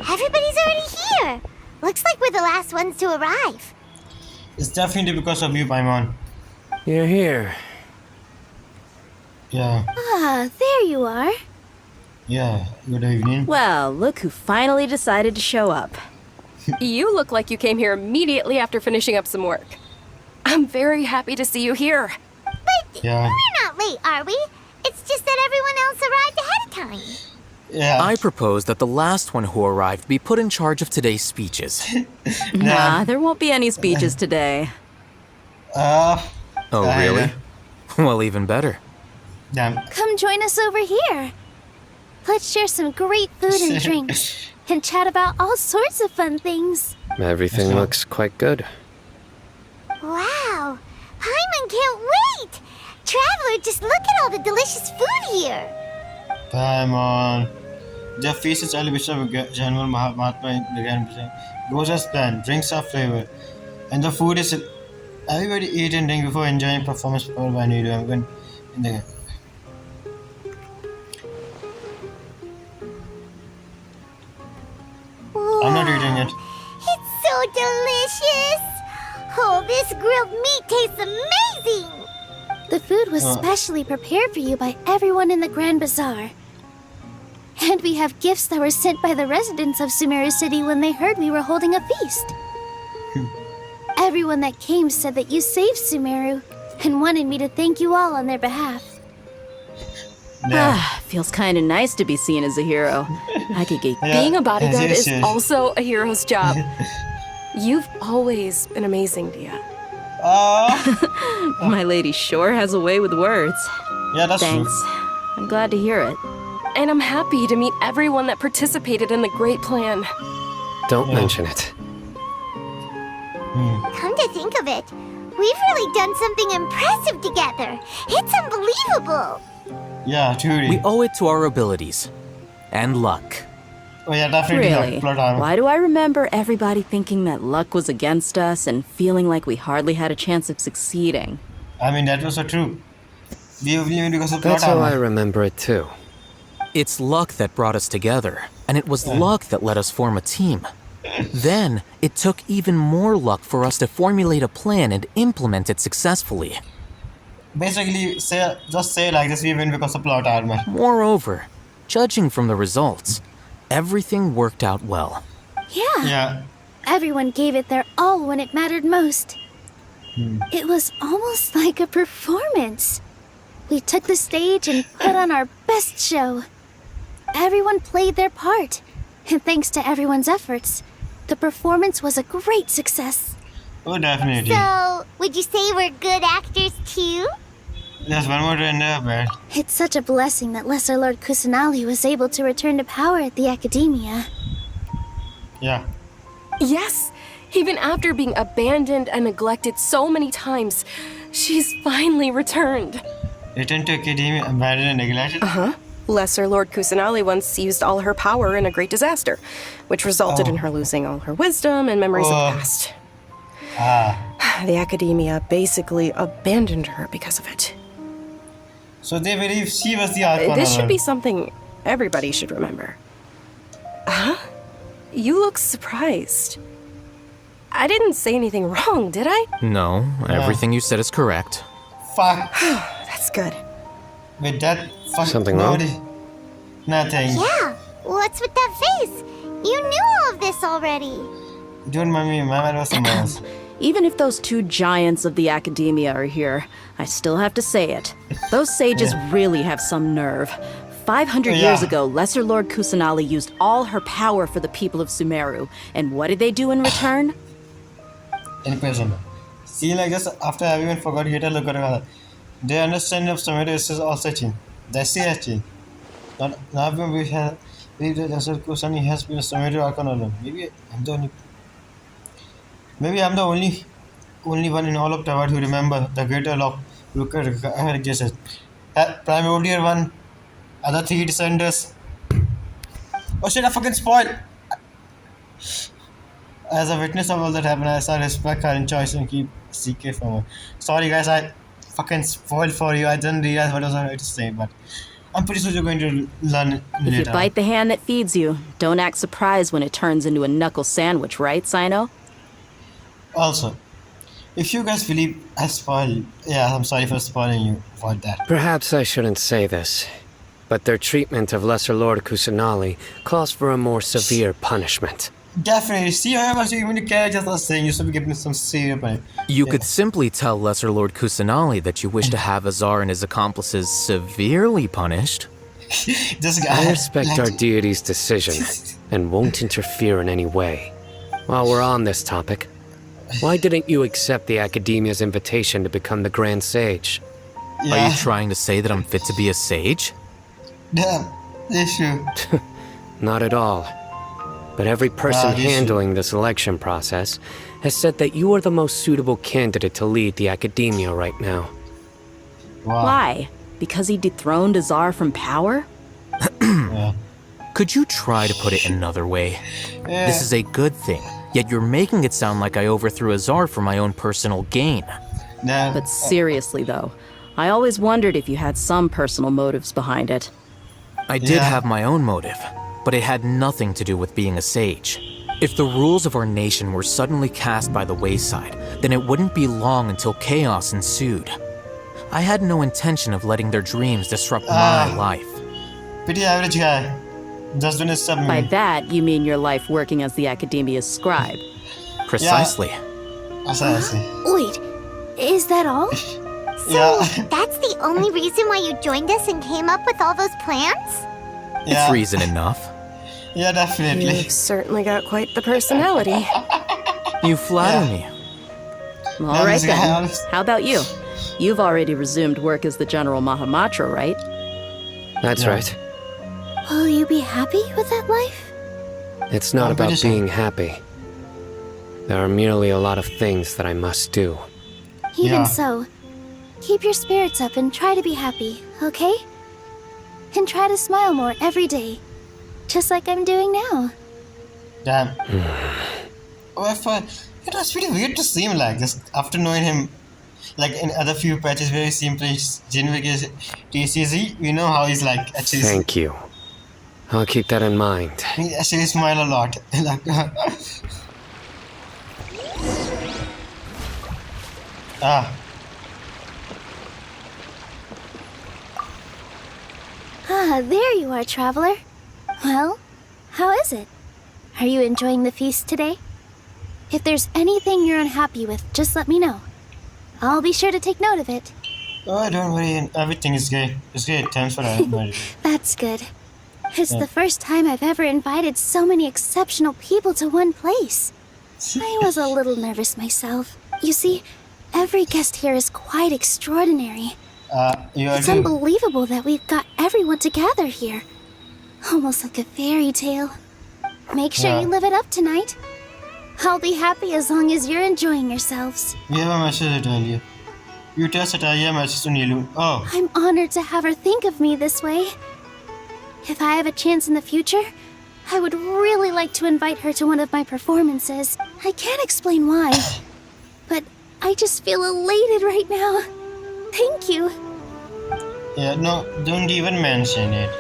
Everybody's already here. Looks like we're the last ones to arrive. It's definitely because of you, Paimon. You're here. Yeah. Ah, there you are. Yeah. Good evening. Well, look who finally decided to show up. You look like you came here immediately after finishing up some work. I'm very happy to see you here. But Yeah. we're not late, are we? It's just that everyone else arrived ahead of time. Yeah. I propose that the last one who arrived be put in charge of today's speeches. Nah, there won't be any speeches today. Oh, really? Well, even better. Damn. Come join us over here. Let's share some great food and drinks and chat about all sorts of fun things. Everything looks quite good. Wow, Paimon can't wait! Traveler, just look at all the delicious food here. Paimon. The feast is celebration of General Mahatma in the Grand Bazaar. Goes as planned. Drinks are flavored. And the food is... Everybody eat and drink before enjoying performance performed by Nilu. I'm going in the... I'm not eating it. It's so delicious! Oh, this grilled meat tastes amazing! The food was specially prepared for you by everyone in the Grand Bazaar. And we have gifts that were sent by the residents of Sumeru City when they heard we were holding a feast. Everyone that came said that you saved Sumeru and wanted me to thank you all on their behalf. Feels kind of nice to be seen as a hero. I could get Being a bodyguard is also a hero's job. You've always been amazing, Dia. My lady sure has a way with words. Yeah, that's Thanks. I'm glad to hear it. And I'm happy to meet everyone that participated in the great plan. Don't mention it. Come to think of it, we've really done something impressive together. It's unbelievable. Yeah, truly. We owe it to our abilities. And luck. Oh yeah, definitely. Really? Plot armor. Why do I remember everybody thinking that luck was against us and feeling like we hardly had a chance of succeeding? I mean, that was so true. We only because of plot That's how I armor. remember it too. It's luck that brought us together, and it was luck that let us form a team. Then, it took even more luck for us to formulate a plan and implement it successfully. Basically, just say like this, we win because of plot armor. Moreover, judging from the results, everything worked out well. Yeah. Yeah. Everyone gave it their all when it mattered most. It was almost like a performance. We took the stage and put on our best show. everyone played their part. And thanks to everyone's efforts, the performance was a great success. Oh, definitely. So, would you say we're good actors too? There's one more to end up, man. It's such a blessing that Lesser Lord Kusanali was able to return to power at the Academia. Yeah. Yes! Even after being abandoned and neglected so many times, she's finally returned. Returned to Academia, abandoned and neglected? Uh-huh. Lesser Lord Kusanali once used all her power in a great disaster, which resulted in her losing all her wisdom and memories of the past. The Academia basically abandoned her because of it. So they believe she was the Archon. This should be something everybody should remember. Huh? You look surprised. I didn't say anything wrong, did I? No, everything you said is correct. Fuck. That's good. With that, fuck. Something wrong? Nothing. Yeah, what's with that face? You knew all of this already. Don't mind me, my man was somewhere else. Even if those two giants of the Academia are here, I still have to say it. Those sages really have some nerve. 500 years ago, Lesser Lord Kusanali used all her power for the people of Sumeru. And what did they do in return? In prison. See, like this, after everyone forgot Hita look at their understanding of Sumeru is also changed. They see a change. Now we have believe that Lesser Kusani has been a Sumeru Archon alone. Maybe I'm the only one in all of the world who remember the greater lock existed. Primordial one, other three descendants. Oh shit, I fucking spoiled! As a witness of all that happened, I saw respect her choice and keep CK from her. Sorry guys, I fucking spoiled for you. I didn't realize what I was going to say, but I'm pretty sure you're going to learn If later. you bite the hand that feeds you, don't act surprised when it turns into a knuckle sandwich, right, Sino? Also, if you guys believe I spoiled, I'm sorry for spoiling you for that. Perhaps I shouldn't say this, but their treatment of Lesser Lord Kusanali calls for a more severe punishment. Definitely. See how much even the characters are saying you should be giving some serious punishment. You could simply tell Lesser Lord Kusanali that you wish to have Azar and his accomplices severely punished. I respect our deity's decision and won't interfere in any way. While we're on this topic, why didn't you accept the Academia's invitation to become the Grand Sage? Are you trying to say that I'm fit to be a sage? Damn, issue. Not at all. But every person handling the selection process has said that you are the most suitable candidate to lead the Academia right now. Why? Because he dethroned Azar from power? Could you try to put it another way? This is a good thing, yet you're making it sound like I overthrew Azar for my own personal gain. But seriously, though, I always wondered if you had some personal motives behind it. I did have my own motive, but it had nothing to do with being a sage. If the rules of our nation were suddenly cast by the wayside, then it wouldn't be long until chaos ensued. I had no intention of letting their dreams disrupt my life. Pretty average guy. Just doing his stuff. By that, you mean your life working as the Academia's scribe. Precisely. Wait, is that all? So, that's the only reason why you joined us and came up with all those plans? It's reason enough. Yeah, definitely. You've certainly got quite the personality. You flatter me. All right then. How about you? You've already resumed work as the General Mahamatra, right? That's right. Will you be happy with that life? It's not about being happy. There are merely a lot of things that I must do. Even so, keep your spirits up and try to be happy, okay? And try to smile more every day. Just like I'm doing now. Damn. It was pretty weird to see him like this after knowing him. Like in other few patches where he seemed genuine TCZ, we know how he's like actually. Thank you. I'll keep that in mind. He actually smile a lot. There you are, traveler. Well, how is it? Are you enjoying the feast today? If there's anything you're unhappy with, just let me know. I'll be sure to take note of it. Oh, don't worry. Everything is great. It's great. Thanks for that. That's good. It's the first time I've ever invited so many exceptional people to one place. I was a little nervous myself. You see, every guest here is quite extraordinary. It's unbelievable that we've got everyone together here. Almost like a fairy tale. Make sure you live it up tonight. I'll be happy as long as you're enjoying yourselves. We have a message to tell you. You tell Satya a message to Neelu. Oh. I'm honored to have her think of me this way. If I have a chance in the future, I would really like to invite her to one of my performances. I can't explain why, but I just feel elated right now. Thank you. Yeah, no, don't even mention it.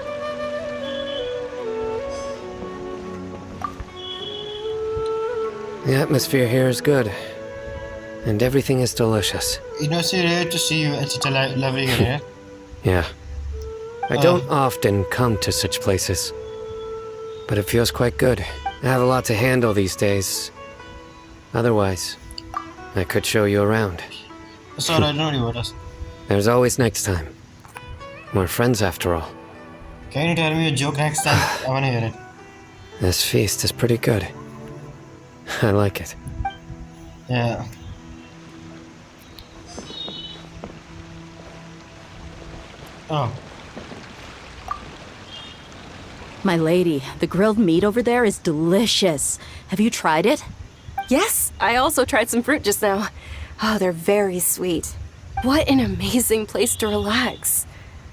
The atmosphere here is good, and everything is delicious. It was rare to see you at such a lovely area. Yeah. I don't often come to such places, but it feels quite good. I have a lot to handle these days. Otherwise, I could show you around. That's all I know about us. There's always next time. We're friends after all. Can you tell me a joke next time? I want to hear it. This feast is pretty good. I like it. Yeah. Oh. My lady, the grilled meat over there is delicious. Have you tried it? Yes, I also tried some fruit just now. Oh, they're very sweet. What an amazing place to relax.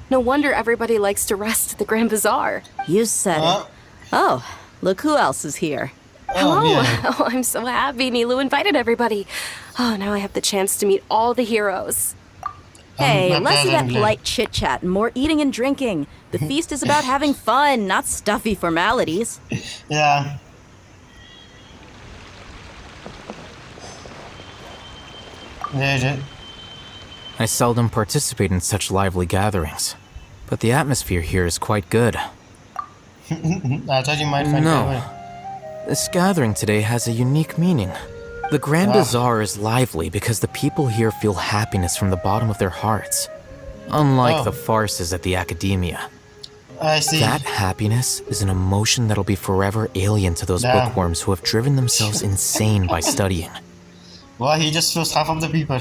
No wonder everybody likes to rest at the Grand Bazaar. You said it. Oh, look who else is here. Hello. Oh, I'm so happy Neelu invited everybody. Oh, now I have the chance to meet all the heroes. Hey, less of that polite chit-chat and more eating and drinking. The feast is about having fun, not stuffy formalities. Yeah. I seldom participate in such lively gatherings, but the atmosphere here is quite good. I thought you might find this gathering today has a unique meaning. The Grand Bazaar is lively because the people here feel happiness from the bottom of their hearts, unlike the farces at the Academia. I see. That happiness is an emotion that'll be forever alien to those bookworms who have driven themselves insane by studying. Well, he just chose half of the people.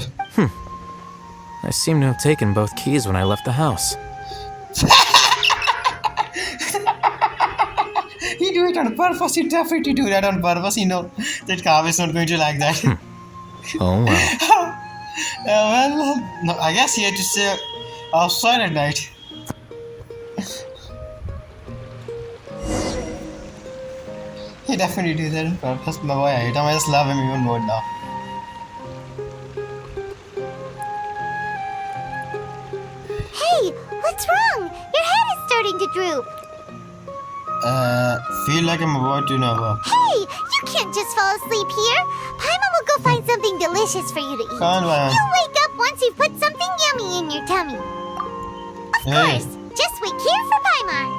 I seem to have taken both keys when I left the house. He do it on purpose. He definitely do that on purpose. He know that Kav is not going to like that. Oh well. Well, no, I guess he had to stay outside at night. He definitely do that on purpose. My boy, I hate him. I just love him even more now. Hey, what's wrong? Your head is starting to droop. Feel like I'm about to know. Hey, you can't just fall asleep here. Paimon will go find something delicious for you to eat. Can't You'll wake up once you've put something yummy in your tummy. Of course, just wait here for Paimon.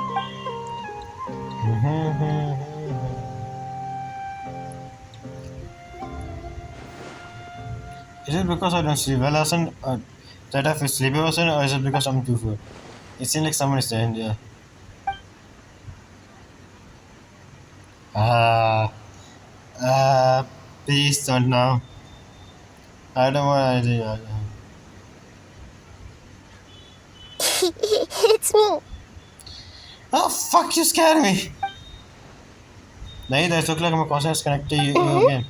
Is it because I don't sleep well, Hassan, or that I feel sleepy, Hassan, or is it because I'm too full? It seems like someone is saying there. Please don't know. I don't want to do that. It's me. Oh, fuck, you scared me. Nahi, that look like my conscience connected to you again.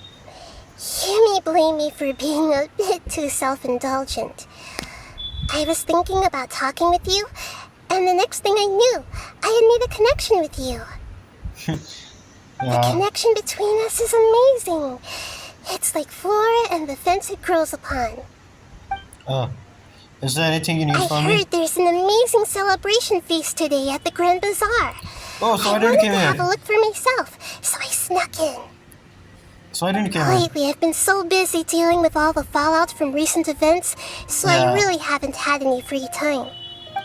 You may blame me for being a bit too self-indulgent. I was thinking about talking with you, and the next thing I knew, I had made a connection with you. The connection between us is amazing. It's like flora and the fence it grows upon. Oh, is there anything you need from me? I heard there's an amazing celebration feast today at the Grand Bazaar. Oh, so I wanted didn't come to here. have a look for myself, so I snuck in. So I didn't come here. Lately, I've been so busy dealing with all the fallout from recent events, so I really haven't had any free time.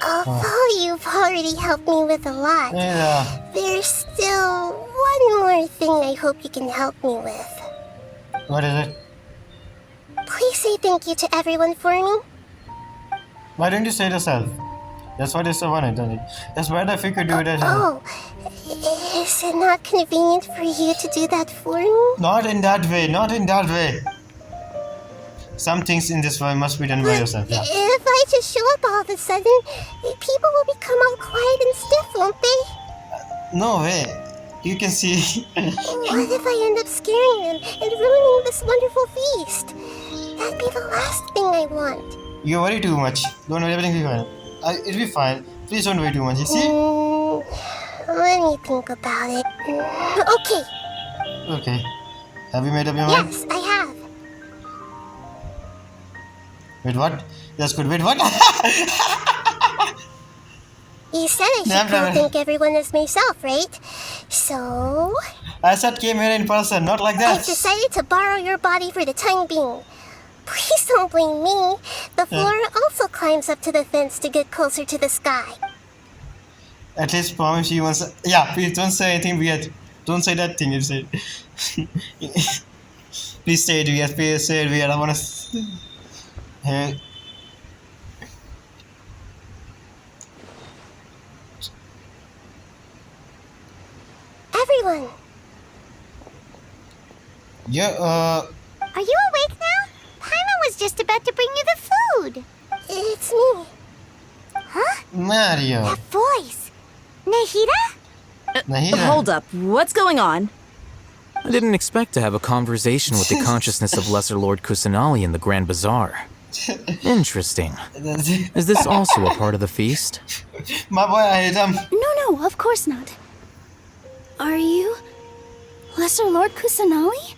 Although you've already helped me with a lot, there's still one more thing I hope you can help me with. What is it? Please say thank you to everyone for me. Why don't you say it yourself? That's what is so funny, doesn't it? That's why if you could do it as Oh, Is it not convenient for you to do that for me? Not in that way, not in that way. Some things in this world must be done by yourself. Yeah. If I just show up all of a sudden, people will become all quiet and stiff, won't they? No way. You can see. What if I end up scaring them and ruining this wonderful feast? That'd be the last thing I want. You worry too much. Don't worry, everything will be fine. It'll be fine. Please don't worry too much. You see? Let me think about it. Okay. Okay. Have you made up your mind? Yes, I have. Wait, what? That's good. Wait, what? You said I should go thank everyone as myself, right? So... I said came here in person, not like that. I've decided to borrow your body for the time being. Please don't blame me. The flora also climbs up to the fence to get closer to the sky. At least promise you once. Yeah, please don't say anything weird. Don't say that thing you said. Please say it weird. Please say it weird. I wanna. Hey. Everyone. Yeah, Are you awake now? Paimon was just about to bring you the food. It's me. Huh? Mario. That voice. Nahida? Nahida. Hold up. What's going on? I didn't expect to have a conversation with the consciousness of Lesser Lord Kusanali in the Grand Bazaar. Interesting. Is this also a part of the feast? My boy, I hate him. No, of course not. Are you Lesser Lord Kusanali?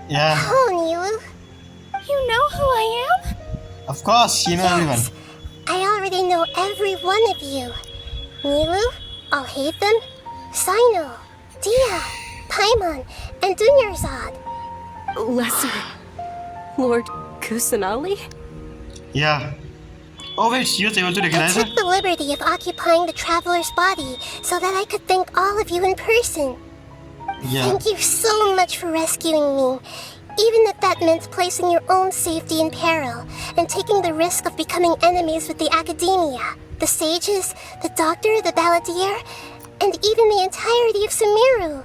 Yeah. Oh, Nilu. You know who I am? Of course, you know everyone. I already know every one of you. Nilu, Alhaitham, Sino, Dia, Paimon, and Dunyarzad. Lesser Lord Kusanali? Yeah. Oh wait, you're able to I recognize her? took the liberty of occupying the traveler's body so that I could thank all of you in person. Yeah. Thank you so much for rescuing me, even if that meant placing your own safety in peril and taking the risk of becoming enemies with the academia, the sages, the doctor, the balladeer, and even the entirety of Sumeru.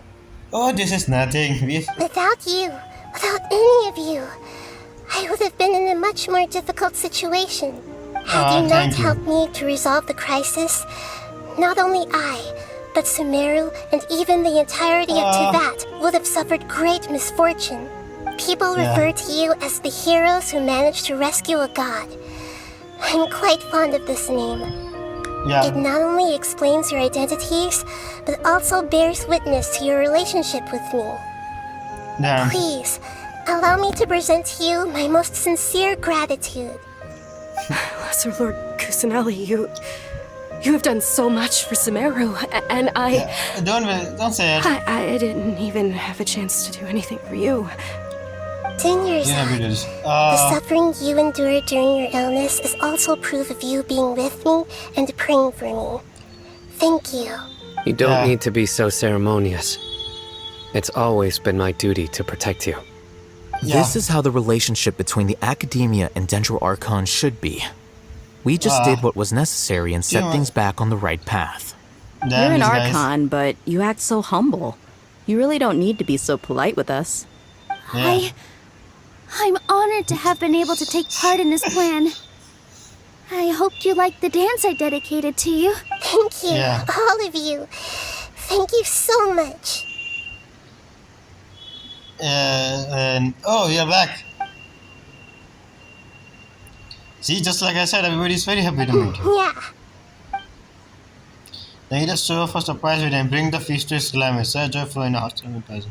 Oh, this is nothing. Without you, without any of you, I would have been in a much more difficult situation. Had you not helped me to resolve the crisis, not only I, but Sumeru and even the entirety of Teyvat would have suffered great misfortune. People refer to you as the heroes who managed to rescue a god. I'm quite fond of this name. It not only explains your identities, but also bears witness to your relationship with me. Please, allow me to present to you my most sincere gratitude. Lesser Lord Kusanali, you have done so much for Sumeru, and I... Yeah. Don't say it. I didn't even have a chance to do anything for you. Dunyarzad, the suffering you endured during your illness is also proof of you being with me and praying for me. Thank you. You don't need to be so ceremonious. It's always been my duty to protect you. This is how the relationship between the Academia and Dendro Archon should be. We just did what was necessary and set things back on the right path. You're an Archon, but you act so humble. You really don't need to be so polite with us. I'm honored to have been able to take part in this plan. I hoped you liked the dance I dedicated to you. Thank you, all of you. Thank you so much. Oh, you're back. See, just like I said, everybody's very happy to meet you. Yeah. Then he just show off for surprise with him, bring the feast to his climax, so joyful in a hostile person.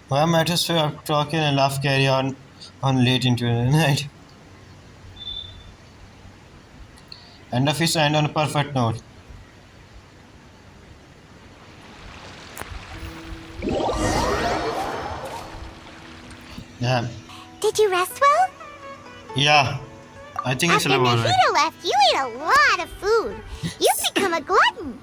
Why might us fair talking and laugh carry on late into the night? And the feast end on a perfect note. Yeah. Did you rest well? Yeah. I think it's a After little Nahida alright. left, you ate a lot of food. You've become a glutton.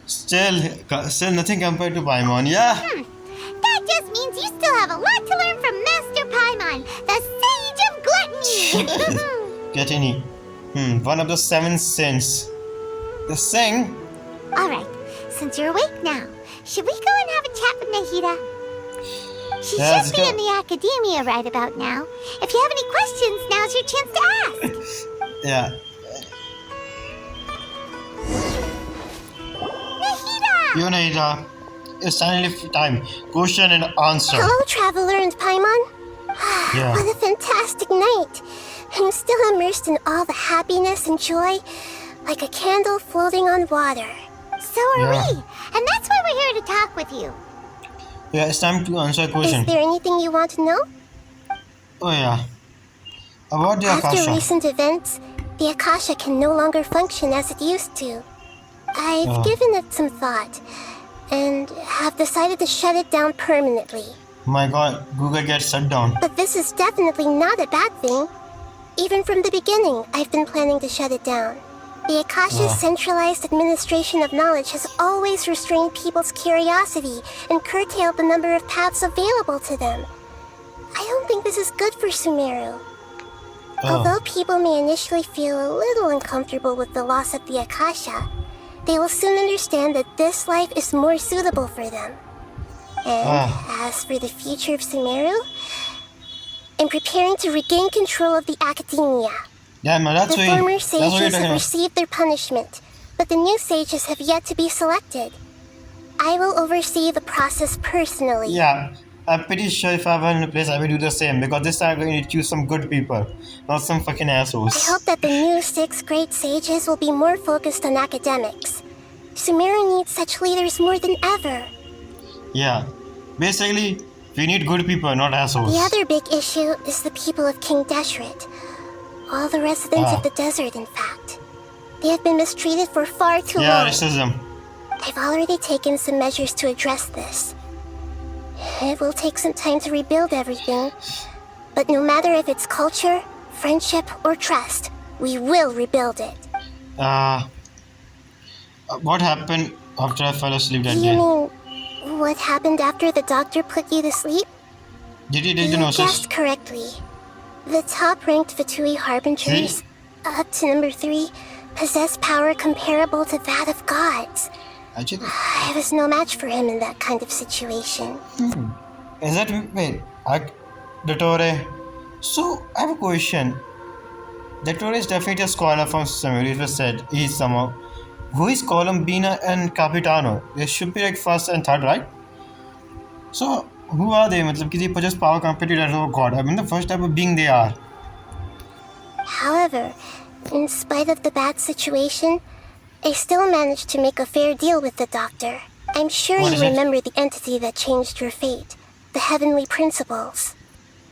Still nothing compared to Paimon, yeah? That just means you still have a lot to learn from Master Paimon, the Sage of Gluttony. Gluttony. One of the 7 sins. Just sing. Alright, since you're awake now, should we go and have a chat with Nahida? She Let's should be go. in the academia right about now. If you have any questions, now's your chance to ask. Yeah. Nahida! You Nahida. It's finally time. Question and answer. Hello, Traveler and Paimon. Yeah. What a fantastic night. I'm still immersed in all the happiness and joy, like a candle floating on water. So are we. And that's why we're here to talk with you. Yeah, it's time to answer a question. Is there anything you want to know? Oh yeah. About the After Akasha. recent events, the Akasha can no longer function as it used to. I've Oh. given it some thought, and have decided to shut it down permanently. My god, Google gets shut down. But this is definitely not a bad thing. Even from the beginning, I've been planning to shut it down. The Akasha's Oh. centralized administration of knowledge has always restrained people's curiosity and curtailed the number of paths available to them. I don't think this is good for Sumeru. Oh. Although people may initially feel a little uncomfortable with the loss of the Akasha, they will soon understand that this life is more suitable for them. And as for the future of Sumeru, I'm preparing to regain control of the academia. Yeah, man, that's The what former that's what you're sages talking have about. received their punishment, but the new sages have yet to be selected. I will oversee the process personally. Yeah, I'm pretty sure if I were in a place, I would do the same because this time I'm going to choose some good people, not some fucking assholes. I hope that the new 6th grade sages will be more focused on academics. Sumeru needs such leaders more than ever. Yeah, basically, we need good people, not assholes. The other big issue is the people of King Deshret. All the residents Ah. of the desert, in fact. They have been mistreated for far too Yeah, long. racism. I've already taken some measures to address this. It will take some time to rebuild everything, but no matter if it's culture, friendship, or trust, we will rebuild it. What happened after I fell asleep that You day? mean what happened after the doctor put you to sleep? Did you You diagnose? guessed correctly. The top-ranked Fatui Harbingers, up to number 3, possess power comparable to that of gods. I was no match for him in that kind of situation. Is that wait? Dottore. So I have a question. Dottore is definitely a scholar from Sumeru. It was said he's somehow. Who is Colombina and Capitano? They should be like first and third, right? So who are they? मतलब कि they possess power compared to God. I mean the first type of being they are. However, in spite of the bad situation, I still managed to make a fair deal with the doctor. I'm sure What you is it? remember the entity that changed your fate, the Heavenly Principles.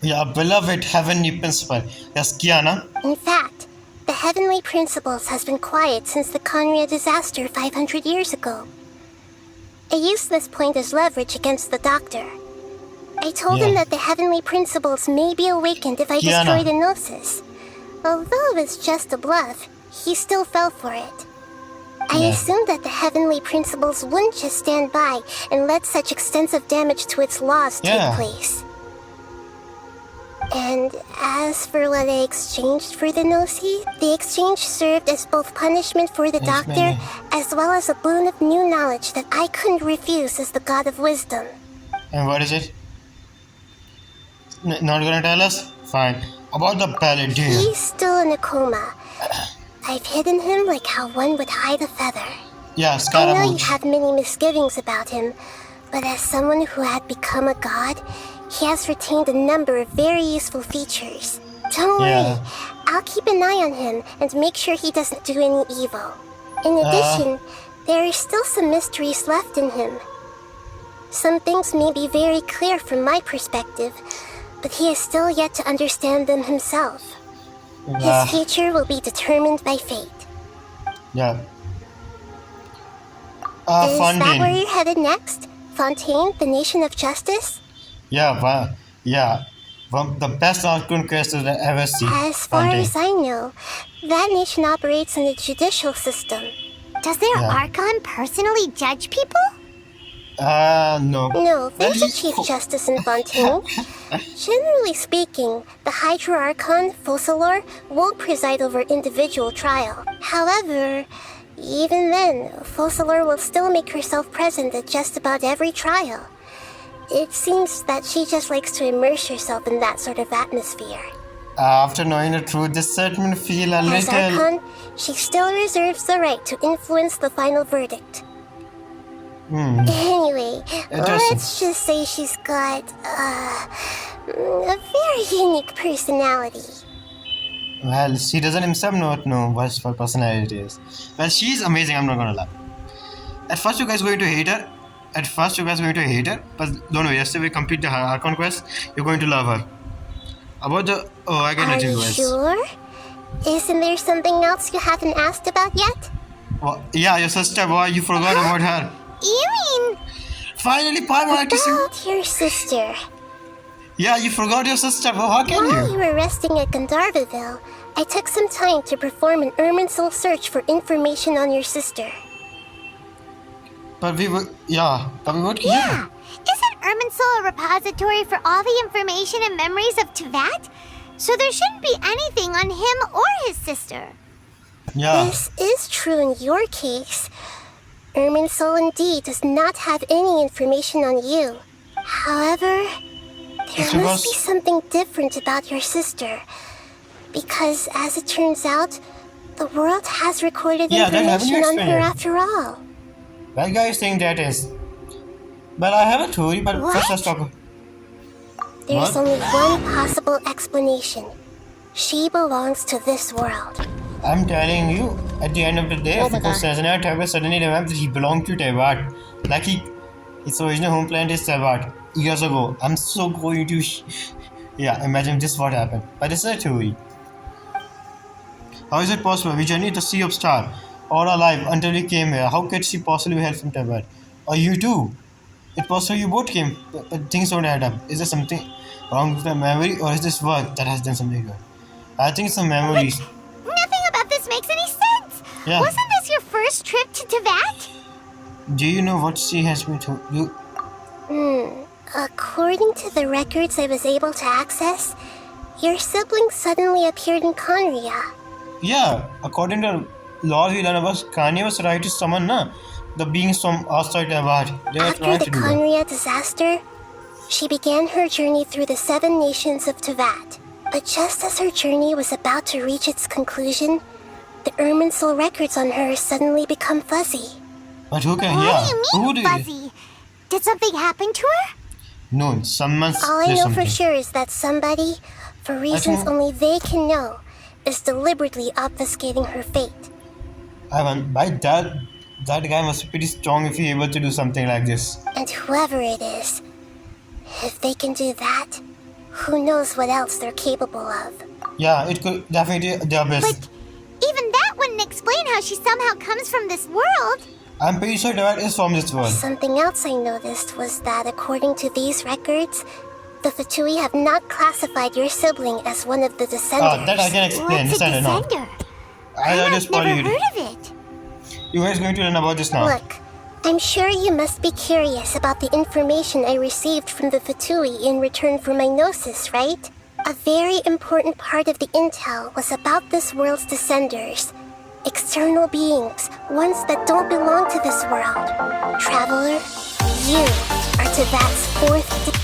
Yeah, beloved heavenly principle. That's Kiana. In fact, the Heavenly Principles has been quiet since the Conria disaster 500 years ago. I used this point as leverage against the doctor. I told him that the Heavenly Principles may be awakened if I Kiana. destroy the Gnosis. Although it's just a bluff, he still fell for it. I assumed that the Heavenly Principles wouldn't just stand by and let such extensive damage to its laws take place. And as for what I exchanged for the Gnosis, the exchange served as both punishment for the doctor as well as a boon of new knowledge that I couldn't refuse as the God of Wisdom. And what is it? Not gonna tell us? Fine. About the paladin. He's still in a coma. I've hidden him like how one would hide a feather. Yeah, I know you Scaramouche. have many misgivings about him, but as someone who had become a god, he has retained a number of very useful features. Don't worry, I'll keep an eye on him and make sure he doesn't do any evil. In addition, there are still some mysteries left in him. Some things may be very clear from my perspective, but he is still yet to understand them himself. His future will be determined by fate. Yeah. Is that where Fontaine. you're headed next? Fontaine, the nation of justice? Yeah, one of the best Archon quests I've ever seen. As far Fontaine. as I know, that nation operates in the judicial system. Does their Yeah. Archon personally judge people? No. No, there's a chief justice in Fontaine. Generally speaking, the Hydra Archon, Fossilor, won't preside over individual trial. However, Even then, Focalor will still make herself present at just about every trial. It seems that she just likes to immerse herself in that sort of atmosphere. After knowing the truth, this statement feel a As little... Archon, she still reserves the right to influence the final verdict. Anyway, let's just say she's got a very unique personality. Well, she doesn't himself know what her personality is. Well, she's amazing, I'm not gonna lie. At first you guys are going to hate her. But don't worry, after we complete the Archon quest, you're going to love her. About the... Oh, I can let you guys. Are you sure? Isn't there something else you haven't asked about yet? Well, yeah, your sister, boy, you forgot about her. You mean... Finally, Paimon, about your sister. Yeah, you forgot your sister, but how can While you were resting at Gandharvaville, I took some time to perform an Irminsul search for information on your sister. But we would... Yeah, but we would... Yeah! Isn't Irminsul a repository for all the information and memories of Teyvat? So there shouldn't be anything on him or his sister. Yeah. This is true in your case. Irminsul indeed does not have any information on you. However, there must be something different about your sister. Because, as it turns out, the world has recorded information on her after all. That guy is saying that is. But I have a theory, but first let's talk. There's only one possible explanation. She belongs to this world. I'm telling you, at the end of the day, because Teyvat suddenly remembered that he belonged to Teyvat. Like his original home planet is Teyvat. Years ago. I'm so going to... Yeah, imagine this what happened. But it's a theory. How is it possible? We journeyed the Sea of Star, all alive until we came here. How could she possibly help from Teyvat? Or you too? It's possible you both came, but things don't add up. Is there something wrong with the memory, or is this work that has done something good? I think it's the memories. Nothing about this makes any sense! Yeah. Wasn't this your first trip to Teyvat? Do you know what she has been told you? According to the records I was able to access, your sibling suddenly appeared in Conria. Yeah, according to laws we learn about, Kanye was right to summon the beings from outside Teyvat. After the Conria disaster, she began her journey through the 7 nations of Teyvat. But just as her journey was about to reach its conclusion, the Irminsul records on her suddenly become fuzzy. But who can? What do you mean, fuzzy? Did something happen to her? No, someone's... All I know for sure is that somebody, for reasons only they can know, is deliberately obfuscating her fate. By that guy must be pretty strong if he's able to do something like this. And whoever it is, if they can do that, who knows what else they're capable of. Yeah, it could definitely be their best. But even that wouldn't explain how she somehow comes from this world. I'm pretty sure Teyvat is from this world. Something else I noticed was that according to these records, the Fatui have not classified your sibling as one of the descendants. Oh, that I can explain. What's a descender? I've never heard of it. You guys going to learn about this now. Look, I'm sure you must be curious about the information I received from the Fatui in return for my gnosis, right? A very important part of the intel was about this world's descenders. External beings, ones that don't belong to this world. Traveler, you are Teyvat's 4th